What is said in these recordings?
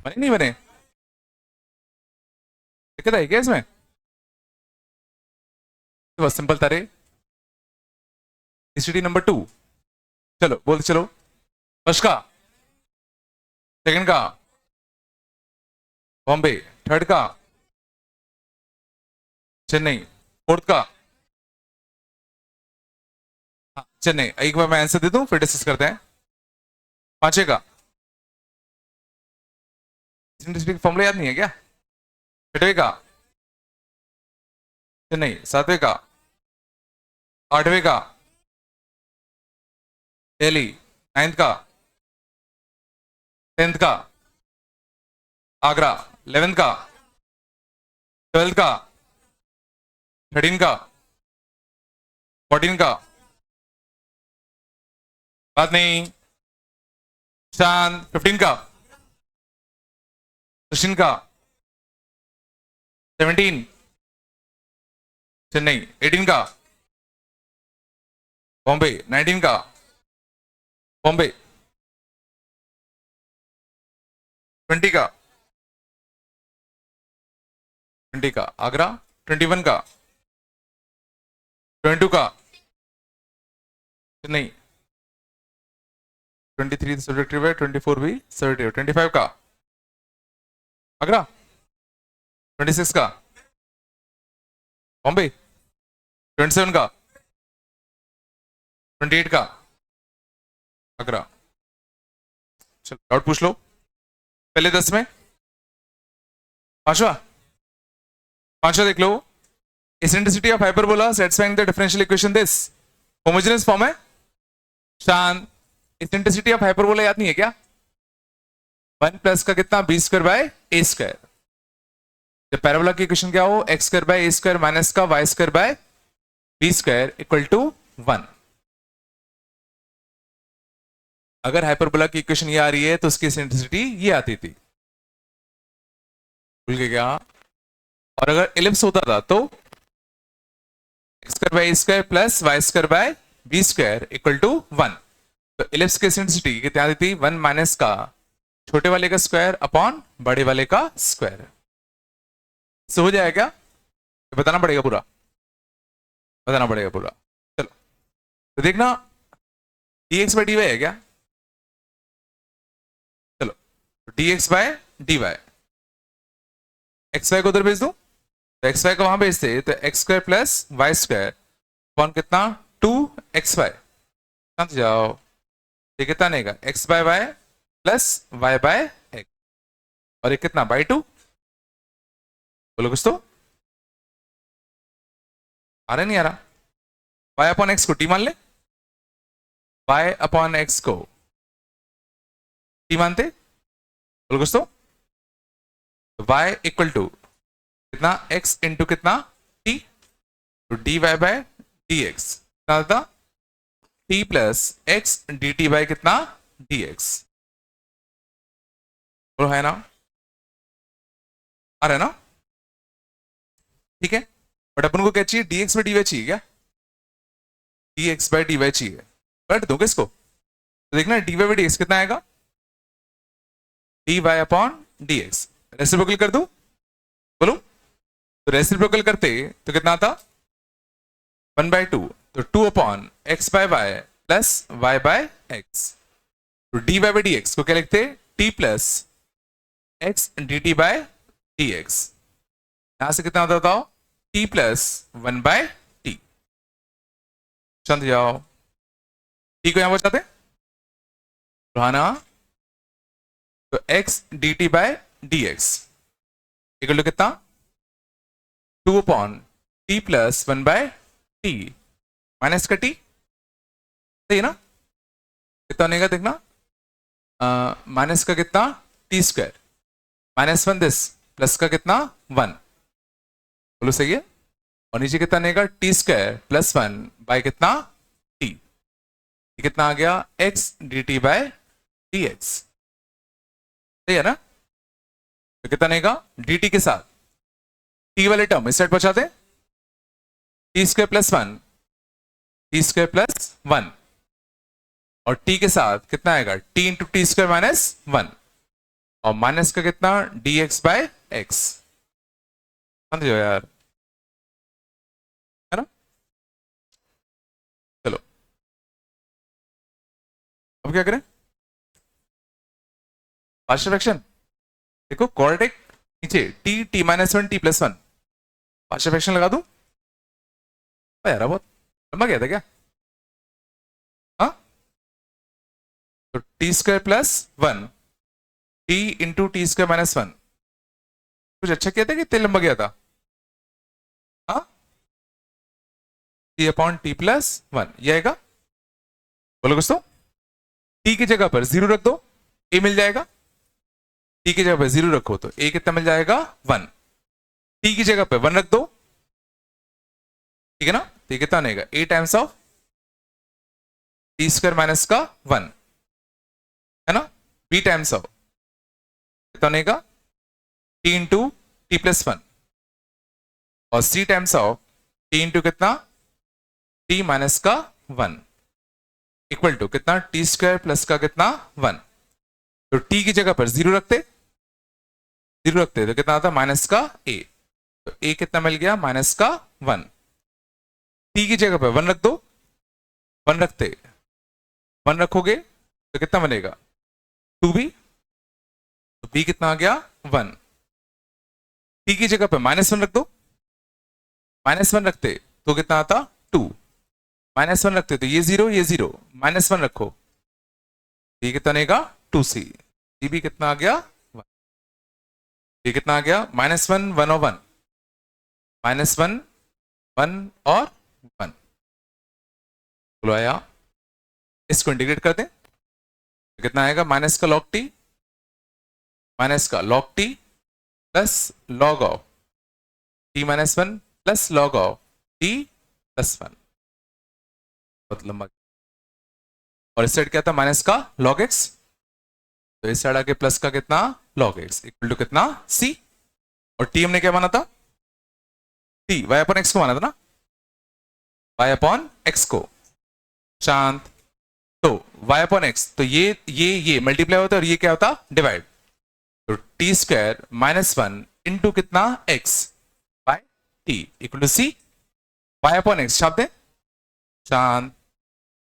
बने नहीं बने? दिक्कत है क्या इसमें? तो बस सिंपल तारे। Study number 2। चलो बोलते चलो। फर्स्ट का, सेकंड का बॉम्बे, थर्ड का चेन्नई, फोर्थ का हाँ चेन्नई। एक बार मैं आंसर दे दूं फिर डिस्कस करते हैं। पांचवे का फॉर्मूला याद नहीं है क्या? छठवे का चेन्नई, सातवें का, आठवें का दिल्ली, नाइन्थ का, टेंथ का आगरा, 11th का, 12th का, 13 का, 14 का बात नहीं, शांत, 15 का, 16 का, 17 चेन्नई, 18 का बॉम्बे, 19 का बॉम्बे, 20 का, 20 का आगरा, 21 का, 22 का चेन्नई, 23 सब्जेक्टिव है, 24 भी सब्जेक्टिव, 25 का आगरा, 26 का बॉम्बे, 27 का, 28 का आगरा। चलो डाउट पूछ लो। पहले 10 में पांचवा, पांचवा देख लो। Eccentricity of hyperbola satisfying the differential equation this homogeneous form है। शान, इसेंट्रिसिटी ऑफ हाइपरबोला याद नहीं है क्या? 1 प्लस का कितना, b square by a square. जब पैराबोला की इक्वेशन क्या हो, x square by a square minus का y square by b square equal to 1। अगर हाइपरबोला की इक्वेशन ये आ रही है तो उसकी इसेंट्रिसिटी ये आती थी, भूल गए क्या? और अगर इलिप्स होता था तो x square by a square plus y square by b square equal to 1। तो इलिप्स की इसेंट्रिसिटी कितनी आती थी, 1 माइनस का छोटे वाले का स्क्वायर अपॉन बड़े वाले का स्क्वायर। सो हो जाएगा क्या? बताना पड़ेगा पूरा, बताना पड़ेगा पूरा। चलो तो देखना, dx बाय dy है क्या? चलो dx by dy, x y को उधर भेज दूं तो एक्स वाई को वहां भेजते तो x square plus y square upon कितना, 2xy। समझ जाओ, ये कितना नहीं x by y plus y by x, और ये कितना बाई 2। बोलो कुछ तो आ रहा नहीं आ रहा? y अपॉन एक्स को t मान ले, y अपॉन एक्स को t मानते, बोलो कुछ तो y इक्वल टू कितना, x इंटू कितना t, तो dy बाय dx कितना था, t plus x dt by कितना dx। बोलो है ना, आ रहा है ना? ठीक है, बट अपन को क्या चाहिए, dx बाय dy चाहिए क्या? dx बाय dy चाहिए, बट दो किसको? तो देखना dy बाय dx कितना आएगा, dy अपॉन dx। रेसिप्रोकल कर दूं, बोलो तो रेसिप्रोकल करते तो कितना आता, 1/2, तो 2 upon x by y plus y by x. तो dy बाय dx को क्या लिखते, t plus x dt by dx। यहां से कितना होता बताओ, t प्लस 1/t। समझ जाओ, t को यहां बचाते रोहाना, तो x dt by dx equal to कितना, 2 upon t plus 1/t minus का t, सही है ना? कितना बनेगा देखना, माइनस का कितना t square minus 1 this plus का कितना 1, बोलो सही है। और नीचे कितना बनेगा, टी स्क्वायर प्लस 1 बाय कितना t, कितना आ गया x dt बाय dx, सही है ना? तो कितना बनेगा, dt के साथ t वाले टर्म इस साइड पहुंचाते, T square plus 1, T square plus 1, और t के साथ कितना आएगा, t into T square minus 1। और माइनस का कितना dx बाय एक्स, समझ जाओ यार, है ना। चलो अब क्या करें, पार्शियल फ्रैक्शन। देखो कॉर्डिक नीचे T T minus one T plus one, partial fraction लगा दूं यार, बहुत लंबा गया था क्या। हाँ, तो t square plus one T into T square minus one, कुछ अच्छा किया था कि इतने लंबा गया था। हाँ, T upon t plus one, ये आएगा। बोलो कुछ तो, टी की जगह पर जीरो रख दो, ए मिल जाएगा। टी की जगह पर जीरो रखो तो ए कितना मिल जाएगा, वन। टी की जगह पर वन रख दो, ठीक है ना, तो ये कितना बनेगा a times of t square minus का वन, है ना। बी टाइम्स ऑफ कितना बनेगा t into t plus one, और c times of t into कितना टी माइनस का वन, इक्वल टू कितना टी स्क्वायर प्लस का कितना वन। तो टी की जगह पर जीरो रखते तो कितना आता माइनस का ए, तो ए कितना मिल गया माइनस का वन। टी की जगह पर वन रख दो, वन रखते, वन रखोगे तो कितना बनेगा टू बी, तो बी कितना आ गया वन। टी की जगह पर माइनस वन रख दो, माइनस वन रखते तो कितना आता टू, माइनस वन रखते तो ये जीरो माइनस वन रखो, ये कितना बनेगा टू सी, सी भी कितना आ गया वन। ये कितना आ गया माइनस वन वन और वन, माइनस वन वन और वन, बोलो आया। इसको इंटीग्रेट कर दें तो कितना आएगा माइनस का लॉग टी, माइनस का log T plus log of T minus one plus log of T plus one, बहुत लंबा। और इस साइड क्या था माइनस का लॉग एक्स, तो इस साइड आके प्लस का कितना लॉग एक्स इक्वल टू कितना सी, और टी हमने क्या माना था टी वाई अपॉन एक्स को माना था ना, वाई अपॉन एक्स को, शांत। तो वाई अपॉन एक्स, तो ये मल्टीप्लाई होता है और ये क्या होता डिवाइड, तो t square minus one into कितना x by t equal to c, y upon x छाप दें, शांत।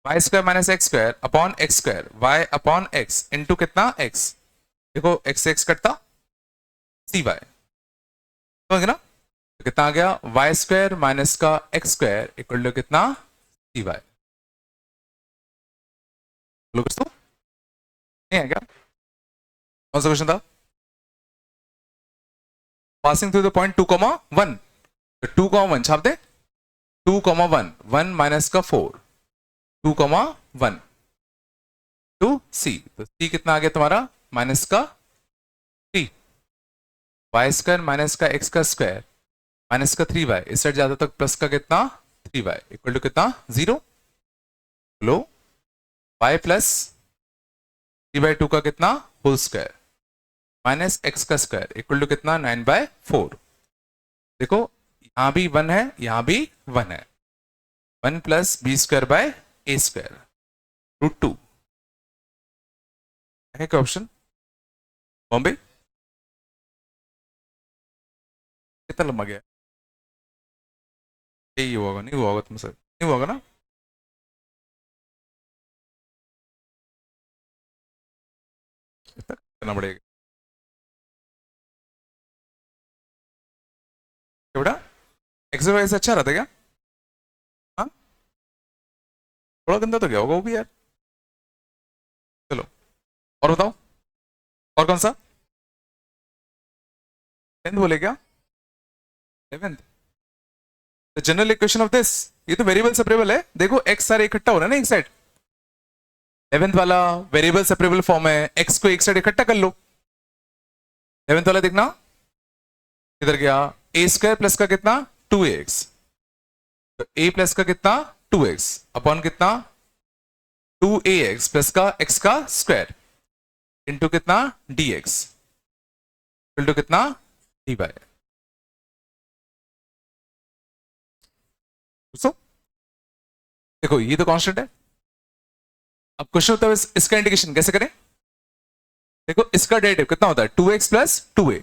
Y square minus x square upon x square, y upon x into कितना एक्स, देखो एक्स एक्स कटता सी वाई, समझ गए ना। तो कितना आ गया वाई स्क्वायर माइनस का एक्स स्क्वायर इक्वल टू कितना सी वाई। दोस्तों नहीं है क्या, कौन सा क्वेश्चन था, passing through the point two comma one, two comma one छाप दे, two comma one, one minus का four, two comma one to c, तो सी कितना आ गया तुम्हारा माइनस का थ्री, वाई स्क्वायर माइनस का एक्स का स्क्वायर माइनस का थ्री वाई, इस साइड ज्यादा तक प्लस का कितना थ्री वाई इक्वल टू कितना जीरो, लो y plus three by two का कितना होल स्क्वायर माइनस एक्स का स्क्वायर इक्वल टू कितना नाइन बाय फोर। देखो यहां भी वन है यहां भी वन है, one plus b square by a square root two है क्या ऑप्शन, बॉम्बे कितना लंबा गया, यही हुआ होगा, नहीं हुआ होगा तुमसे, नहीं हुआ होगा ना। इतना करना पड़ेगा क्या बेटा, एक्सरसाइज अच्छा रहता है क्या, हाँ थोड़ा गंदा तो क्या होगा वो भी यार। चलो और बताओ, और कौन सा, टेंथ बोले क्या, 11th, the general equation of this, ये तो वेरिएबल सेपरेबल है, देखो एक्स सारे इकट्ठा हो रहा है ना एक साइड, 11th वाला वेरिएबल सेपरेबल फॉर्म है, एक्स को एक साइड इकट्ठा कर लो, 11th वाला देखना किधर गया, ए स्क्वायर प्लस का कितना टू एक्स, तो ए प्लस का कितना टू एक्स अपॉन कितना टू ए एक्स प्लस का एक्स का स्क्वायर इंटू कितना डी एक्स इंटू कितना डी वाई। देखो ये तो कांस्टेंट है, अब क्वेश्चन होता है इसका इंडिकेशन कैसे करें, देखो इसका डेरिवेटिव कितना होता है 2x प्लस 2a।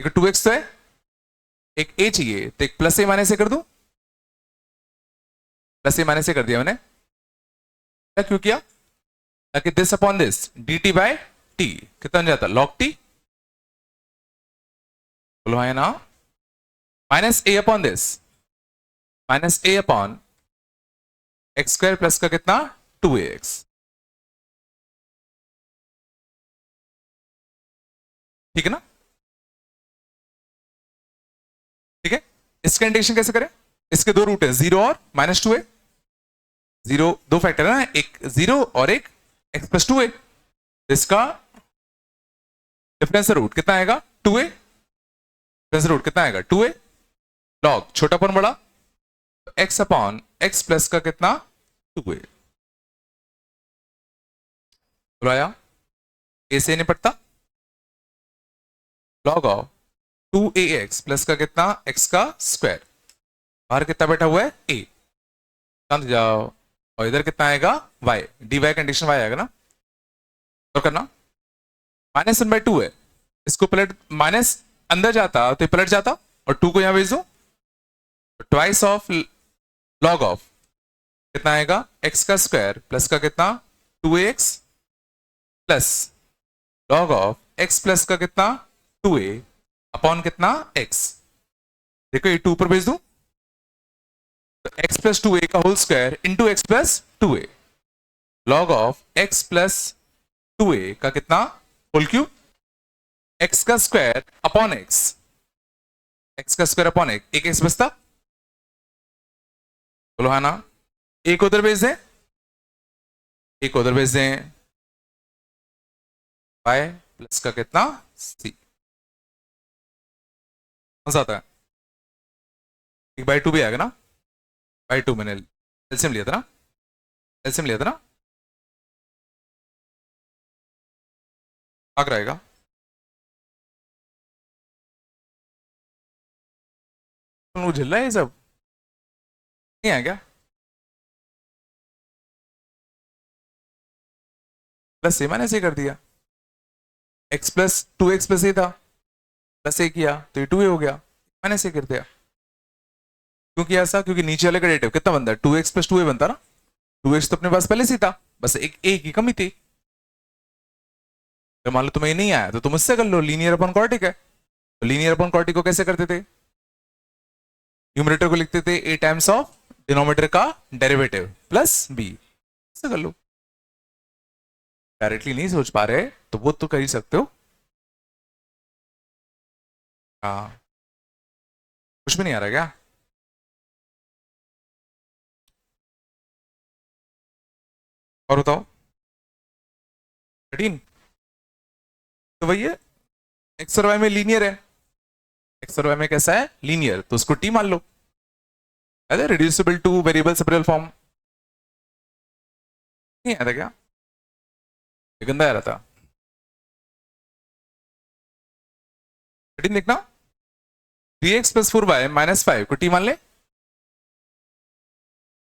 देखो 2x तो है, एक a चाहिए तो एक प्लस a माइनस a कर दूं, प्लस a माइनस a कर दिया मैंने। क्या क्यों किया, ताकि this upon this dt by t कितना बन जाता log t, बोलो है ना, minus a upon this minus a upon x square plus का कितना 2ax। ठीक है ना, ठीक है। इसका इंटीग्रेशन कैसे करें, इसके दो रूट है, 0 और -2a। 0 दो फैक्टर है ना, एक 0 और एक x प्लस 2a। इसका डिफरेंस रूट कितना आएगा 2a, डिफरेंस रूट कितना आएगा 2a, लॉग छोटा पर बड़ा x अपॉन x प्लस का कितना 2a। बोलाया a से निपटता, लॉग ऑफ 2ax प्लस का कितना x का स्क्वायर, बाहर कितना बैठा हुआ है a, समझ जाओ, और इधर कितना आएगा y, dy कंडीशन y आएगा ना, और करना -1/2 है, इसको पलट माइनस अंदर जाता तो ये पलट जाता और 2 को यहां भेज दो, ट्वाइस ऑफ लॉग ऑफ कितना आएगा x का स्क्वायर प्लस का कितना 2ax plus log of x plus का कितना 2a अपॉन कितना x। देखो ये 2 पर भेज दू तो x प्लस 2a का whole square into x plus 2a, log of x plus 2a का कितना होल क्यूब, x का स्क्वायर अपॉन x, x का स्क्वायर अपॉन एक x बचता, बोलो है ना, एक उधर भेज दें, एक उधर भेज दें, y प्लस का कितना c, कौन सा आता है 1/2 भी आएगा ना, बाई 2 मैंने एलसीएम लिया था ना, एलसीएम लिया था ना, आग रहेगा तो झेल रहा है ये सब, नहीं है क्या, प्लस ए माइनस ए कर दिया, x प्लस 2x प्लस ए था, प्लस ए किया तो ये 2a हो गया, माइनस ए कर दिया। क्योंकि ऐसा, क्योंकि नीचे वाले का डेरिवेटिव कितना बनता है 2x प्लस 2a बनता ना, 2x तो अपने पास पहले से था, बस एक a की कमी थी। तो मान लो तुम्हें नहीं आया तो तुम उससे कर लो, लीनियर अपॉन क्वाड्रेटिक है, तो लीनियर अपॉन क्वाड्रेटिक को कैसे करते थे, न्यूमरेटर को लिखते थे a टाइम्स ऑफ डिनोमिनेटर का डेरिवेटिव प्लस b, ऐसे कर लो। डायरेक्टली नहीं सोच पा रहे तो वो तो कर ही सकते हो, हाँ कुछ भी नहीं आ रहा क्या, और बताओ 13, तो वही है एक्स और वाई में लीनियर है, एक्स और वाई में कैसा है लीनियर, तो उसको टी मान लो, अरे reducible two variable separable form, नहीं आया था क्या, ये गंदा आ रहा था, 13 देखना, 3x प्लस 4y माइनस 5 को टी मान ले,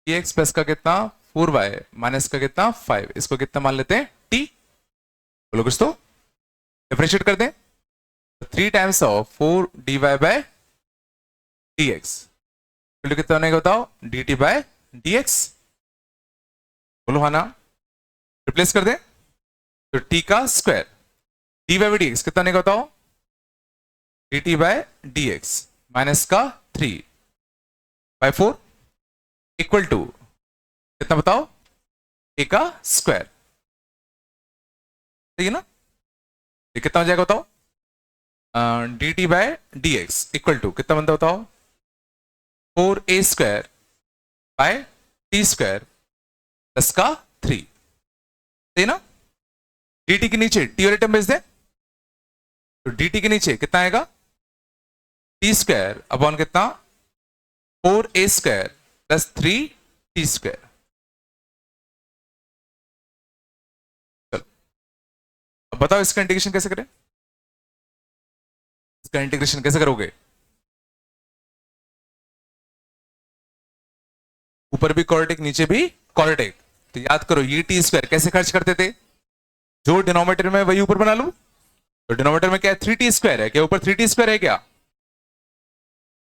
3x प्लस का कितना 4y माइनस का कितना 5, इसको कितना मान लेते हैं टी, बोलो कुछ तो, डिफरेंशिएट कर दें, 3 times of 4 dy by dx कितना बनेगा बताओ dt बाय dx, बोलो हाँ ना, रिप्लेस कर दें तो t का स्क्वायर dy बाय dx कितना बनेगा बताओ dt बाय dx माइनस का 3/4 इक्वल टू कितना बताओ a का स्क्वायर, ठीक है ना, ये कितना हो जाएगा बताओ dt by dx equal to कितना बनता बताओ 4a square by t square plus का 3, सही ना, dt के नीचे t वाले टर्म भेज दे, तो dt के नीचे कितना आएगा टी स्क्वायर अपॉन कितना 4a square plus 3t square. चलो अब बताओ इसका इंटीग्रेशन कैसे करें, इसका इंटीग्रेशन कैसे करोगे, ऊपर भी क्वाड्रेटिक नीचे भी क्वाड्रेटिक, तो याद करो ये टी स्क्वायर कैसे खर्च करते थे, जो डिनोमिनेटर में वही ऊपर बना लूं। तो डिनोमिनेटर में क्या है, 3t² है, क्या ऊपर 3t² है क्या,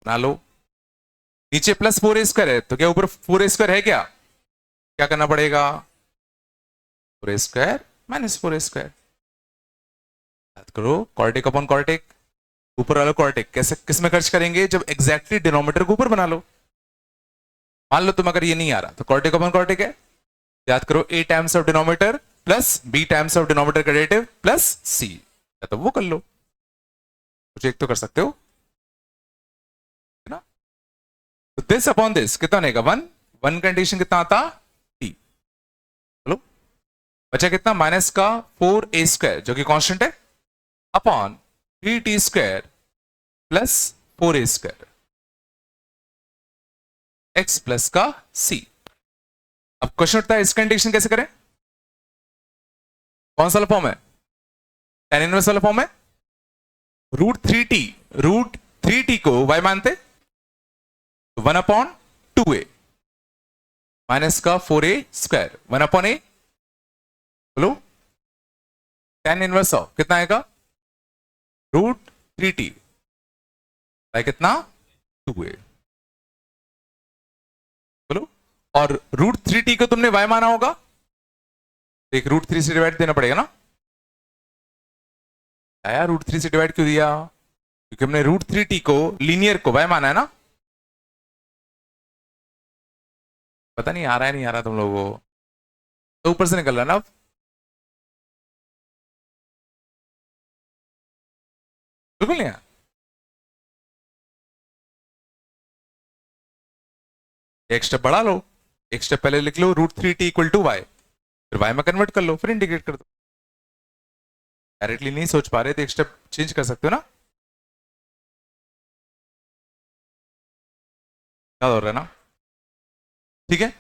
बना लो। नीचे प्लस 4a² है, तो क्या ऊपर 4a² है क्या, क्या करना पड़ेगा, 4a² माइनस 4a²। याद करो कॉर्टेक अपॉन कॉर्टेक, ऊपर वाला कॉर्टेक कैसे किस में खर्च करेंगे, जब एग्जैक्टली डिनोमिनेटर को ऊपर बना लो। मान लो तुम अगर ये नहीं आ रहा तो कॉर्टेक अपॉन कॉर्टेक है, याद करो a times of denominator plus b times of denominator का डेरिवेटिव प्लस c, या तो वो कर लो, कुछ एक तो कर सकते हो, है ना। तो दिस अपॉन दिस कितना बनेगा, 1 कंडीशन कितना आता t, चलो बचा कितना माइनस का 4a² जो कि कांस्टेंट है upon 3t² plus 4a² x plus का c। अब क्वेश्चन उठता है इसका इंटीग्रेशन कैसे करें, कौन सा फॉर्म है, tan इनवर्स वाला फॉर्म है। रूट थ्री टी को y मानते, 1/2a माइनस का 4a², 1/a, बोलो tan इनवर्स ऑफ कितना आएगा, √3t बाय कितना 2a, बोलो। और √3t को तुमने y माना होगा, एक √3 से डिवाइड देना पड़ेगा ना, आया √3 से डिवाइड क्यों दिया, क्योंकि हमने √3t को लीनियर को y माना है ना। पता नहीं आ रहा है नहीं आ रहा तुम लोगों को, तो ऊपर से निकल रहा है ना, अब बिल्कुल नहीं है। एक स्टेप बढ़ा लो, एक स्टेप पहले लिख लो √3t इक्वल टू y, फिर y में कन्वर्ट कर लो, फिर इंटीग्रेट कर दो। डायरेक्टली नहीं सोच पा रहे तो एक स्टेप चेंज कर सकते हो ना, याद हो रहा है ना, ठीक है।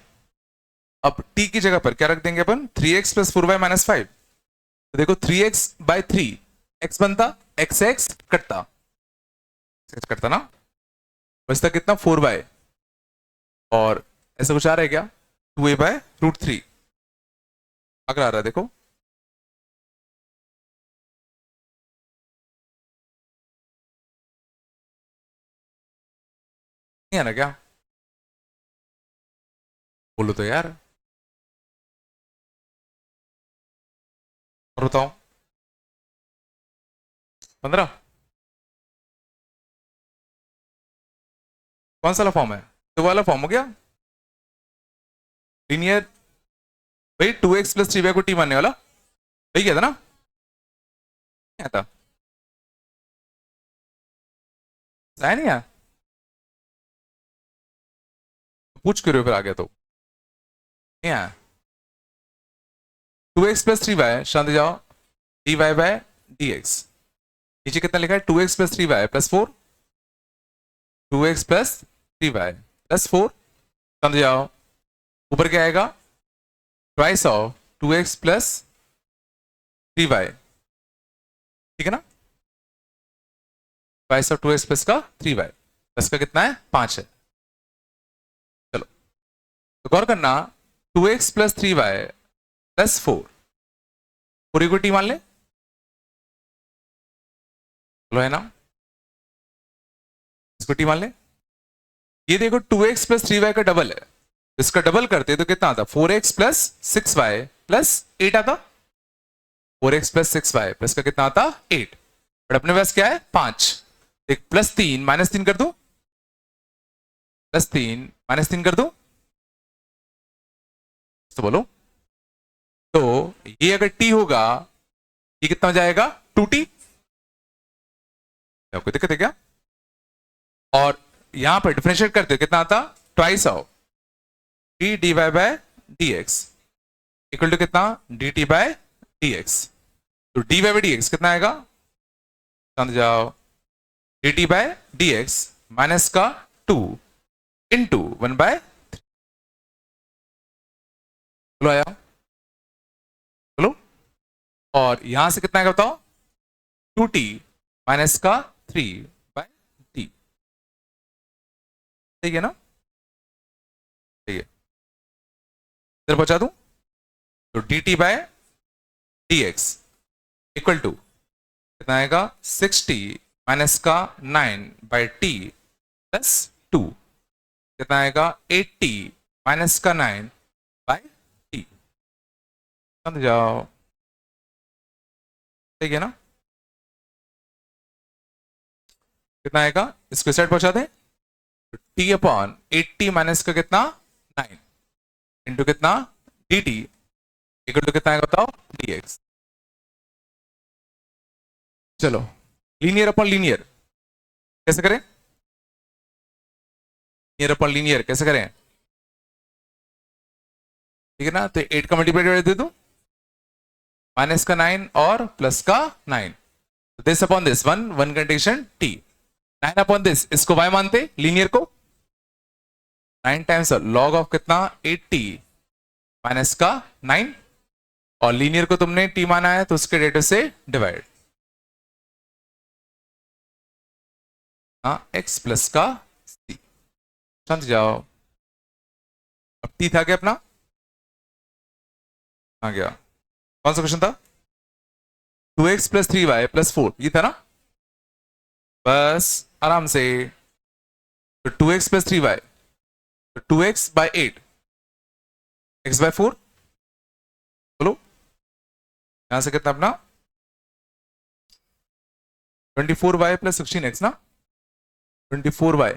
अब t की जगह पर क्या रख देंगे अपन, 3x प्लस 4y माइनस 5, तो देखो 3x बाय 3 x बनता, x कटता, x कटता ना, बचता कितना 4y, और ऐसा कुछ आ रहा है क्या, 2a बाय √3, अगर आ रहा है देखो, नहीं आना क्या, बोलो तो यार, और बताओ 15, कौन सा फॉर्म है, तो वाला फॉर्म हो गया लीनियर, भाई 2x प्लस 3y को t मानने वाला, वही क्या था ना, क्या था, आया नहीं आया, पूछ क्यों रहे हो फिर आ गया तो, नहीं आया। 2x प्लस 3y शांति जाओ, dy बाय dx, नीचे कितना लिखा है 2x plus 3y plus 4, 2x plus 3y plus 4, शांति जाओ, ऊपर क्या आएगा, twice of 2x plus 3y, ठीक है ना, ट्वाइस ऑफ 2x प्लस का 3y, प्लस का कितना है 5 है। चलो तो गौर करना, 2x प्लस 3y प्लस 4 पूरी को t मान ले, चलो है ना, इसको t मान ले। ये देखो 2x प्लस 3y का डबल है, इसका डबल करते तो कितना आता, 4x प्लस 6y प्लस 8 आता, 4x प्लस 6y प्लस का कितना आता 8, बट अपने पास क्या है 5, एक प्लस 3 माइनस 3 कर दो, प्लस 3 माइनस 3 कर दो, तो बोलो, तो ये अगर t होगा, ये कितना हो जाएगा 2t, आपको दिक्कत है क्या, और यहां पर डिफरेंशिएट करते कितना आता, twice of d dy by dx equal to कितना dt बाय dx, तो dy बाय dx कितना आएगा, समझ जाओ, dt बाय dx माइनस का 2 इंटू 1/3, चलो आया, चलो, और यहां से कितना आएगा बताओ, 2t माइनस का 3/t, ठीक है ना, ठीक है, इधर पहुंचा दूं, तो dt by dx equal to कितना आएगा 60 माइनस का 9/t प्लस 2 कितना आएगा 80 माइनस का 9/t। समझ जाओ, ठीक है ना? कितना आएगा, इसको साइड पहुंचा दें, t अपॉन 80 माइनस का कितना 9 इंटू कितना dt इक्वल टू कितना आएगा बताओ dx। चलो लीनियर अपॉन लीनियर कैसे करें, लीनियर अपॉन लीनियर कैसे करें, ठीक है ना? तो 8 का मल्टीप्लाई दे दूं, माइनस का 9 और प्लस का 9, this upon this 1 condition t, 9 upon this, इसको y मानते लीनियर को, 9 टाइम्स लॉग ऑफ कितना 80 माइनस का 9, और लीनियर को तुमने t माना है तो उसके डेटा से डिवाइड, हाँ x प्लस का c। समझ जाओ, अब t था क्या अपना, आ गया, कौन सा क्वेश्चन था, 2x प्लस 3y प्लस 4, ये था ना, बस आराम से, तो 2x प्लस 3y, तो 2x बाय 8, x बाय 4, बोलो यहां से कितना अपना 24y प्लस 16x ना, 24y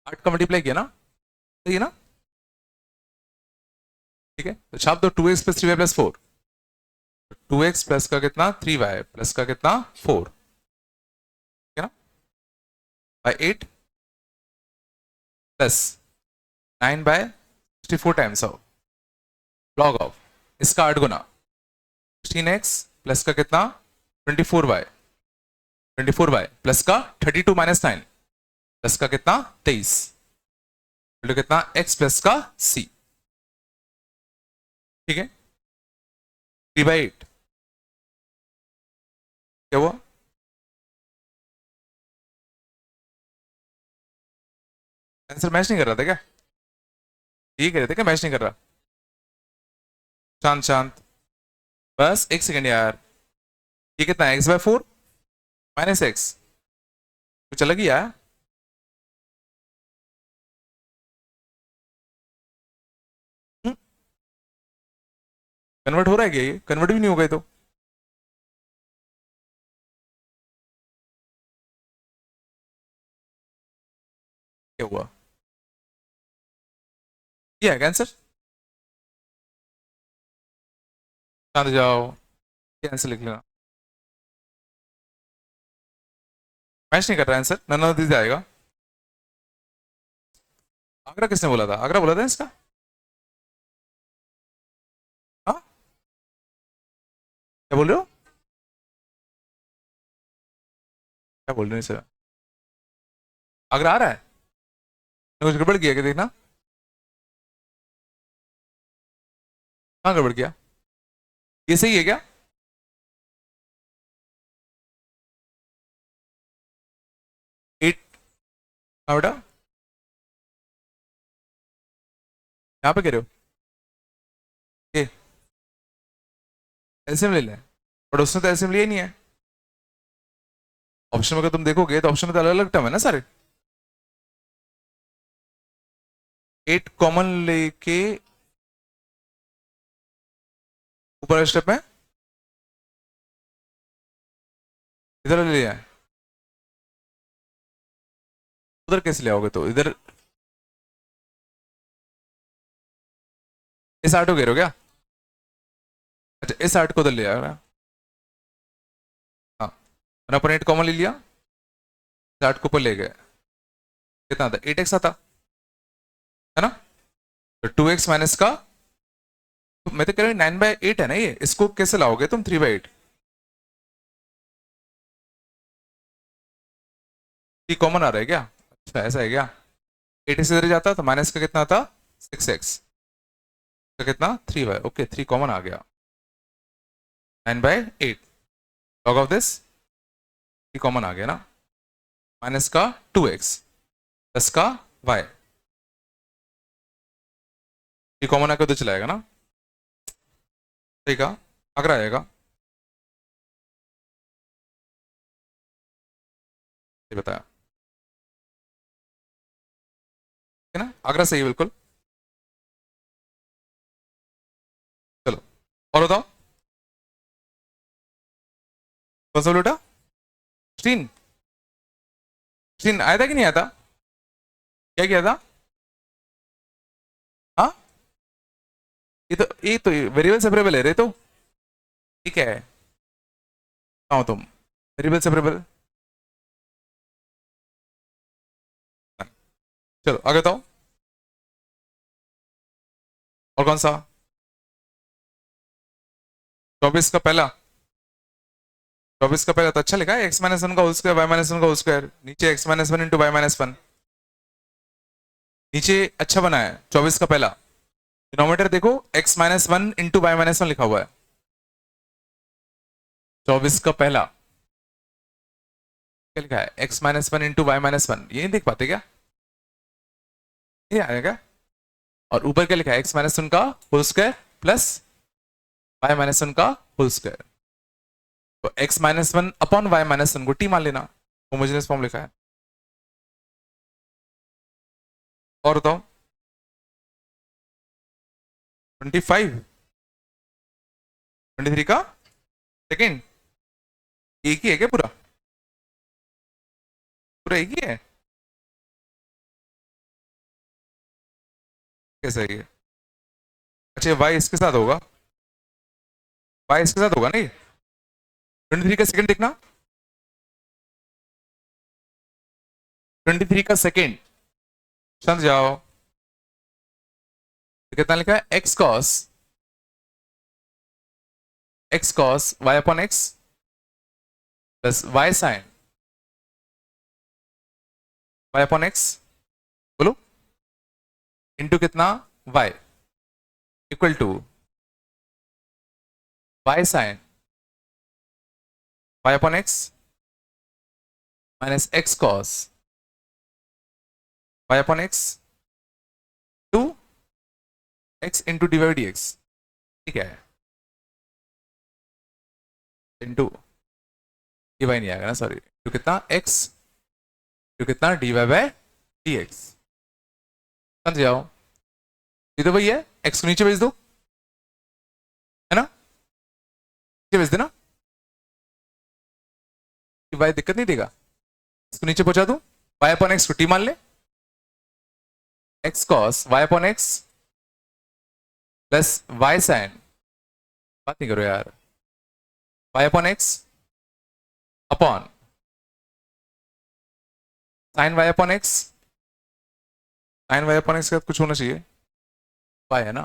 8 का मल्टीप्लाई किया ना, सही है ना, ठीक है, तो छाप दो 2x plus 3y plus 4, 2x plus का कितना 3y प्लस का कितना 4, ठीक है ना, by 8 plus 9/64 times of log of इसका 8 गुना 16x प्लस का कितना 24y प्लस का 32 माइनस 9 प्लस का कितना 23, कितना x प्लस का c, ठीक है, 3/8 क्या हुआ, आंसर मैच नहीं कर रहा था क्या, ये कह रहे थे क्या मैच नहीं कर रहा, शांत शांत, बस एक सेकंड यार, ये कितना है x/4 माइनस एक्स, तो चला गया, कन्वर्ट हो रहा है क्या, ये कन्वर्ट भी नहीं होगा ये तो, क्या हुआ, ये है आंसर, शांत हो जाओ, ये आंसर लिख लेना, मैच नहीं कर रहा आंसर, नन ऑफ दिस आएगा, आगरा किसने बोला था, आगरा बोला था इसका, हाँ क्या बोल रहे हो, क्या बोल रहे हैं सर, आगरा आ रहा है, कुछ गड़बड़ किया क्या देखना, कहाँ गड़बड़ किया, ये सही है क्या, एट, हाँ बेटा यहाँ पे कह रहे हो, ये एलसीएम ले लें, बट उसने तो एलसीएम लिया ही नहीं है, ऑप्शन में अगर तुम देखोगे तो ऑप्शन में तो अलग अलग टर्म है ना सारे, 8 कॉमन लेके ऊपर स्टेप में इधर ले लिया है, उधर कैसे ले आओगे, तो इधर इस आर्ट को कह रहे हो क्या, अच्छा इस आर्ट को उधर ले आया, हाँ, मैंने अपन 8 कॉमन ले लिया, इस आर्ट को ऊपर ले गए, कितना आता 8x आता है ना, तो 2x माइनस का, तो मैं तो कह रहा हूँ 9/8 है ना ये, इसको कैसे लाओगे तुम 3/8, ये कॉमन आ रहा है क्या, अच्छा ऐसा है क्या, 8x इधर जाता तो माइनस का कितना आता 6x का कितना 3y, ओके 3 कॉमन आ गया, 9/8 लॉग ऑफ दिस 3 कॉमन आ गया ना, माइनस का 2x प्लस का y, 3 कॉमन आकर तो चलाएगा ना, ठीक है, अगर आएगा ये बताया है ना, आगरा सही है बिल्कुल। चलो और बताओ, कौन सा बेटा? 16? 16 आया था कि नहीं आया था? क्या किया था? हाँ, ये तो वेरिएबल सेपरेबल है रे, तो ठीक है। कहाँ हो तुम? Variable separable. चलो आगे बताओ, और कौन सा? 24 का पहला, 24 का पहला तो अच्छा लिखा है, एक्स माइनस वन का whole square y minus one का होल स्क्वायर, नीचे x minus one into y minus one, नीचे अच्छा बना है 24 का पहला। डिनोमिनेटर देखो, x minus one into y minus one लिखा हुआ है। 24 का पहला क्या लिखा है? X minus one into y minus one, ये नहीं देख पाते क्या? ये आएगा। और ऊपर क्या लिखा है? एक्स माइनस वन का whole square plus y minus one का होल स्क्वायर। तो x minus one upon y minus one को टी मान लेना, होमोजेनियस फॉर्म लिखा है। और बताओ, 25, 23 का सेकेंड, एक ही है क्या पूरा? पूरा एक ही है? कैसा है ये? अच्छा वाई इसके साथ होगा, वाई इसके साथ होगा नहीं। 23 का सेकेंड देखना, 23 का सेकेंड, समझ जाओ। तो कितना लिखा है? X cos y upon x plus y sine y upon x, बोलो, इंटू कितना? Y, equal to y sine y upon x minus x cos y upon x to x into d y d x, ठीक है, into d y नहीं आएगा ना, sorry, into कितना? X, into कितना? D y by d x. समझ जाओ, ये तो वही है, एक्स को नीचे भेज दो, है ना, नीचे भेज देना, वाई दिक्कत नहीं देगा, इसको नीचे पहुंचा दो, वाई अपॉन एक्स को टी मान ले, x cos y upon x plus y sine, बात नहीं करो यार, y upon x upon sine y upon x, sine y upon x का कुछ होना चाहिए, वाई है ना,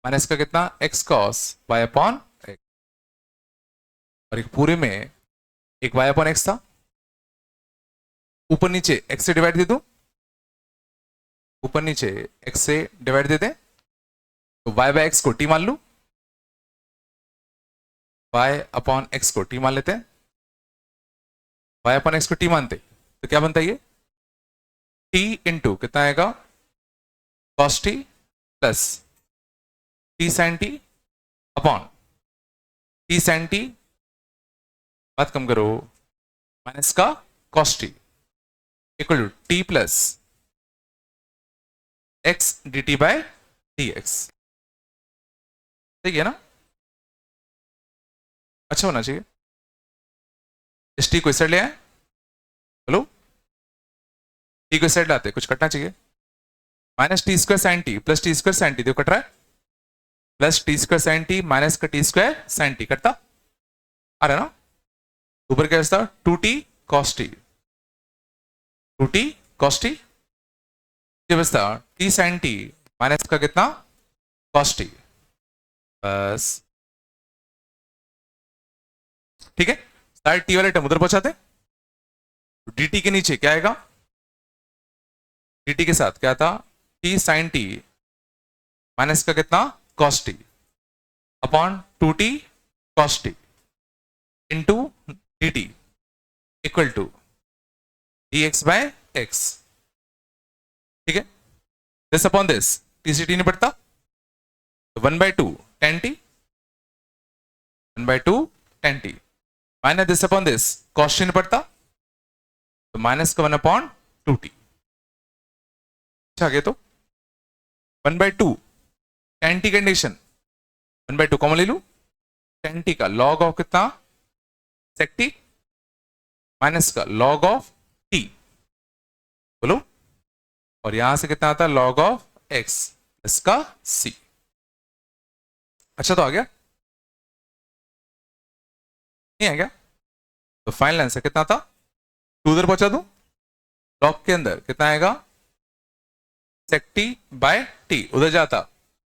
माइनस का कितना? X cos y upon x, और एक पूरे में एक वाई अपॉन एक्स था, ऊपर नीचे एक्स से डिवाइड दे दो, ऊपर नीचे एक्स से डिवाइड दे दें, तो वाई बाय एक्स को टी मान लू, वाई अपॉन एक्स को टी मान लेते हैं, वाई अपॉन एक्स को टी मानते तो क्या बनता है ये? टी इंटू कितना आएगा? Cos t plus t sine t upon t sine t, बात कम करो, माइनस का cos t equal to t plus x d t by d x, ठीक है ना? अच्छा होना चाहिए। इस टी को इस साइड ले आए, बोलो, टी को इस साइड लाते, कुछ कटना चाहिए, minus t square sine t plus t square sine t, देखो कट रहा है, plus t square sine t minus का टी स्क्वायर साइन टी, कटता आ रहा है ना? ऊपर क्या बचता? Two t cos t, two t cos t, बचता टी साइन टी माइनस का कितना? कॉस टी, बस, ठीक है। साइड टी वाले टर्म उधर पहुंचाते, dt के नीचे क्या आएगा? dt के साथ क्या था? टी साइन टी माइनस का कितना? Cos t upon two t cos t into d t equal to d x by x, ठीक है। This upon this, t c t नहीं पड़ता, one by two ten t, one by two ten t, minus this upon this, cos चिन्ह पड़ता तो minus का 1/2t। आगे तो 1/2 tan t कंडीशन, 1/2 कॉमन ले लू, tan t का लॉग ऑफ कितना sec t माइनस का लॉग ऑफ t, बोलो, और यहां से कितना आता है लॉग ऑफ x इसका c। अच्छा तो आ गया, नहीं आ गया? तो फाइनल आंसर कितना था, 2 उधर पहुंचा दूं, लॉग के अंदर कितना आएगा sec t बाय t, उधर जाता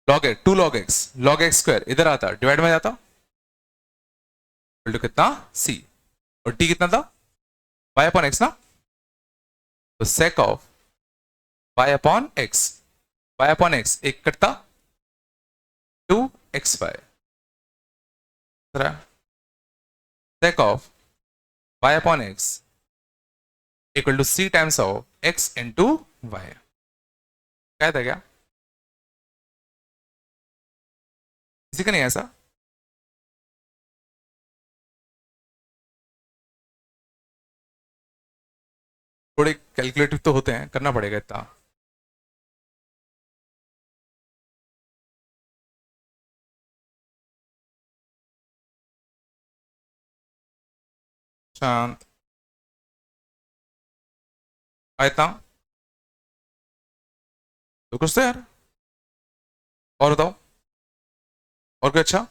log x, 2 log x square, इधर आता डिवाइड में जाता, कितना c, और t कितना था y अपॉन x ना, तो sec of y upon x एक कटता 2xy, sec of y upon x equal to c times of x into y। क्या था क्या, किसी का नहीं ऐसा? थोड़े कैलकुलेटिव तो होते हैं, करना पड़ेगा इतना। शांत आयता तो कुछ तो यार, और बताओ, और क्या? अच्छा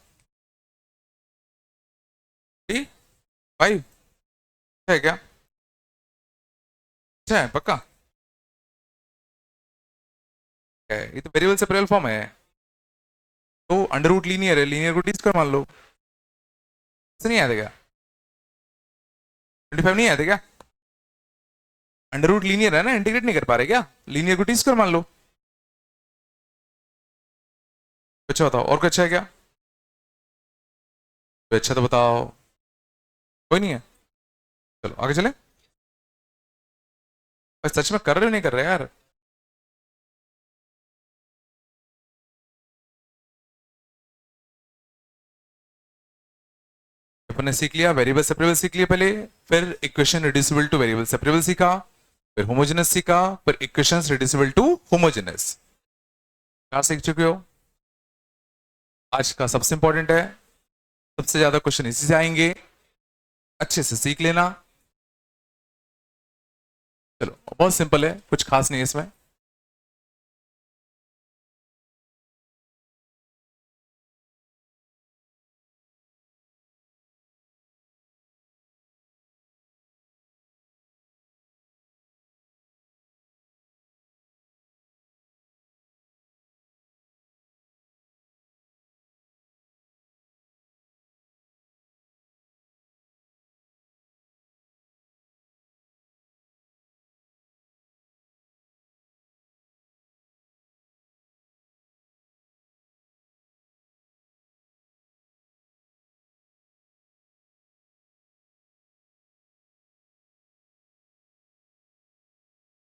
ठीक, 5 है क्या? अच्छा है पक्का है, ये तो वेरिएबल सेपरेबल फॉर्म है, तो अंडर रूट लीनियर है, लीनियर को टी स्क्वायर मान लो, ऐसे नहीं आया था क्या? 25 नहीं आया था क्या? अंडर रूट लीनियर है ना, इंटीग्रेट नहीं कर पा रहे क्या, लीनियर को टी स्क्वायर मान लो। अच्छा बताओ, और कुछ अच्छा है क्या? तो अच्छा तो बताओ, कोई नहीं है, चलो आगे चले। बस सच में कर रहे हो नहीं कर रहे यार? अपन ने सीख लिया वेरिएबल सेपरेबल सीख लिया पहले, फिर equation reducible two variable separable सीखा, फिर होमोजेनस सीखा, फिर इक्वेशंस रिड्यूसिबल टू होमोजेनस। क्या सीख चुके हो? आज का सबसे इंपॉर्टेंट है, सबसे ज्यादा क्वेश्चन इसी से आएंगे, अच्छे से सीख लेना। चलो बहुत सिंपल है, कुछ खास नहीं है इसमें।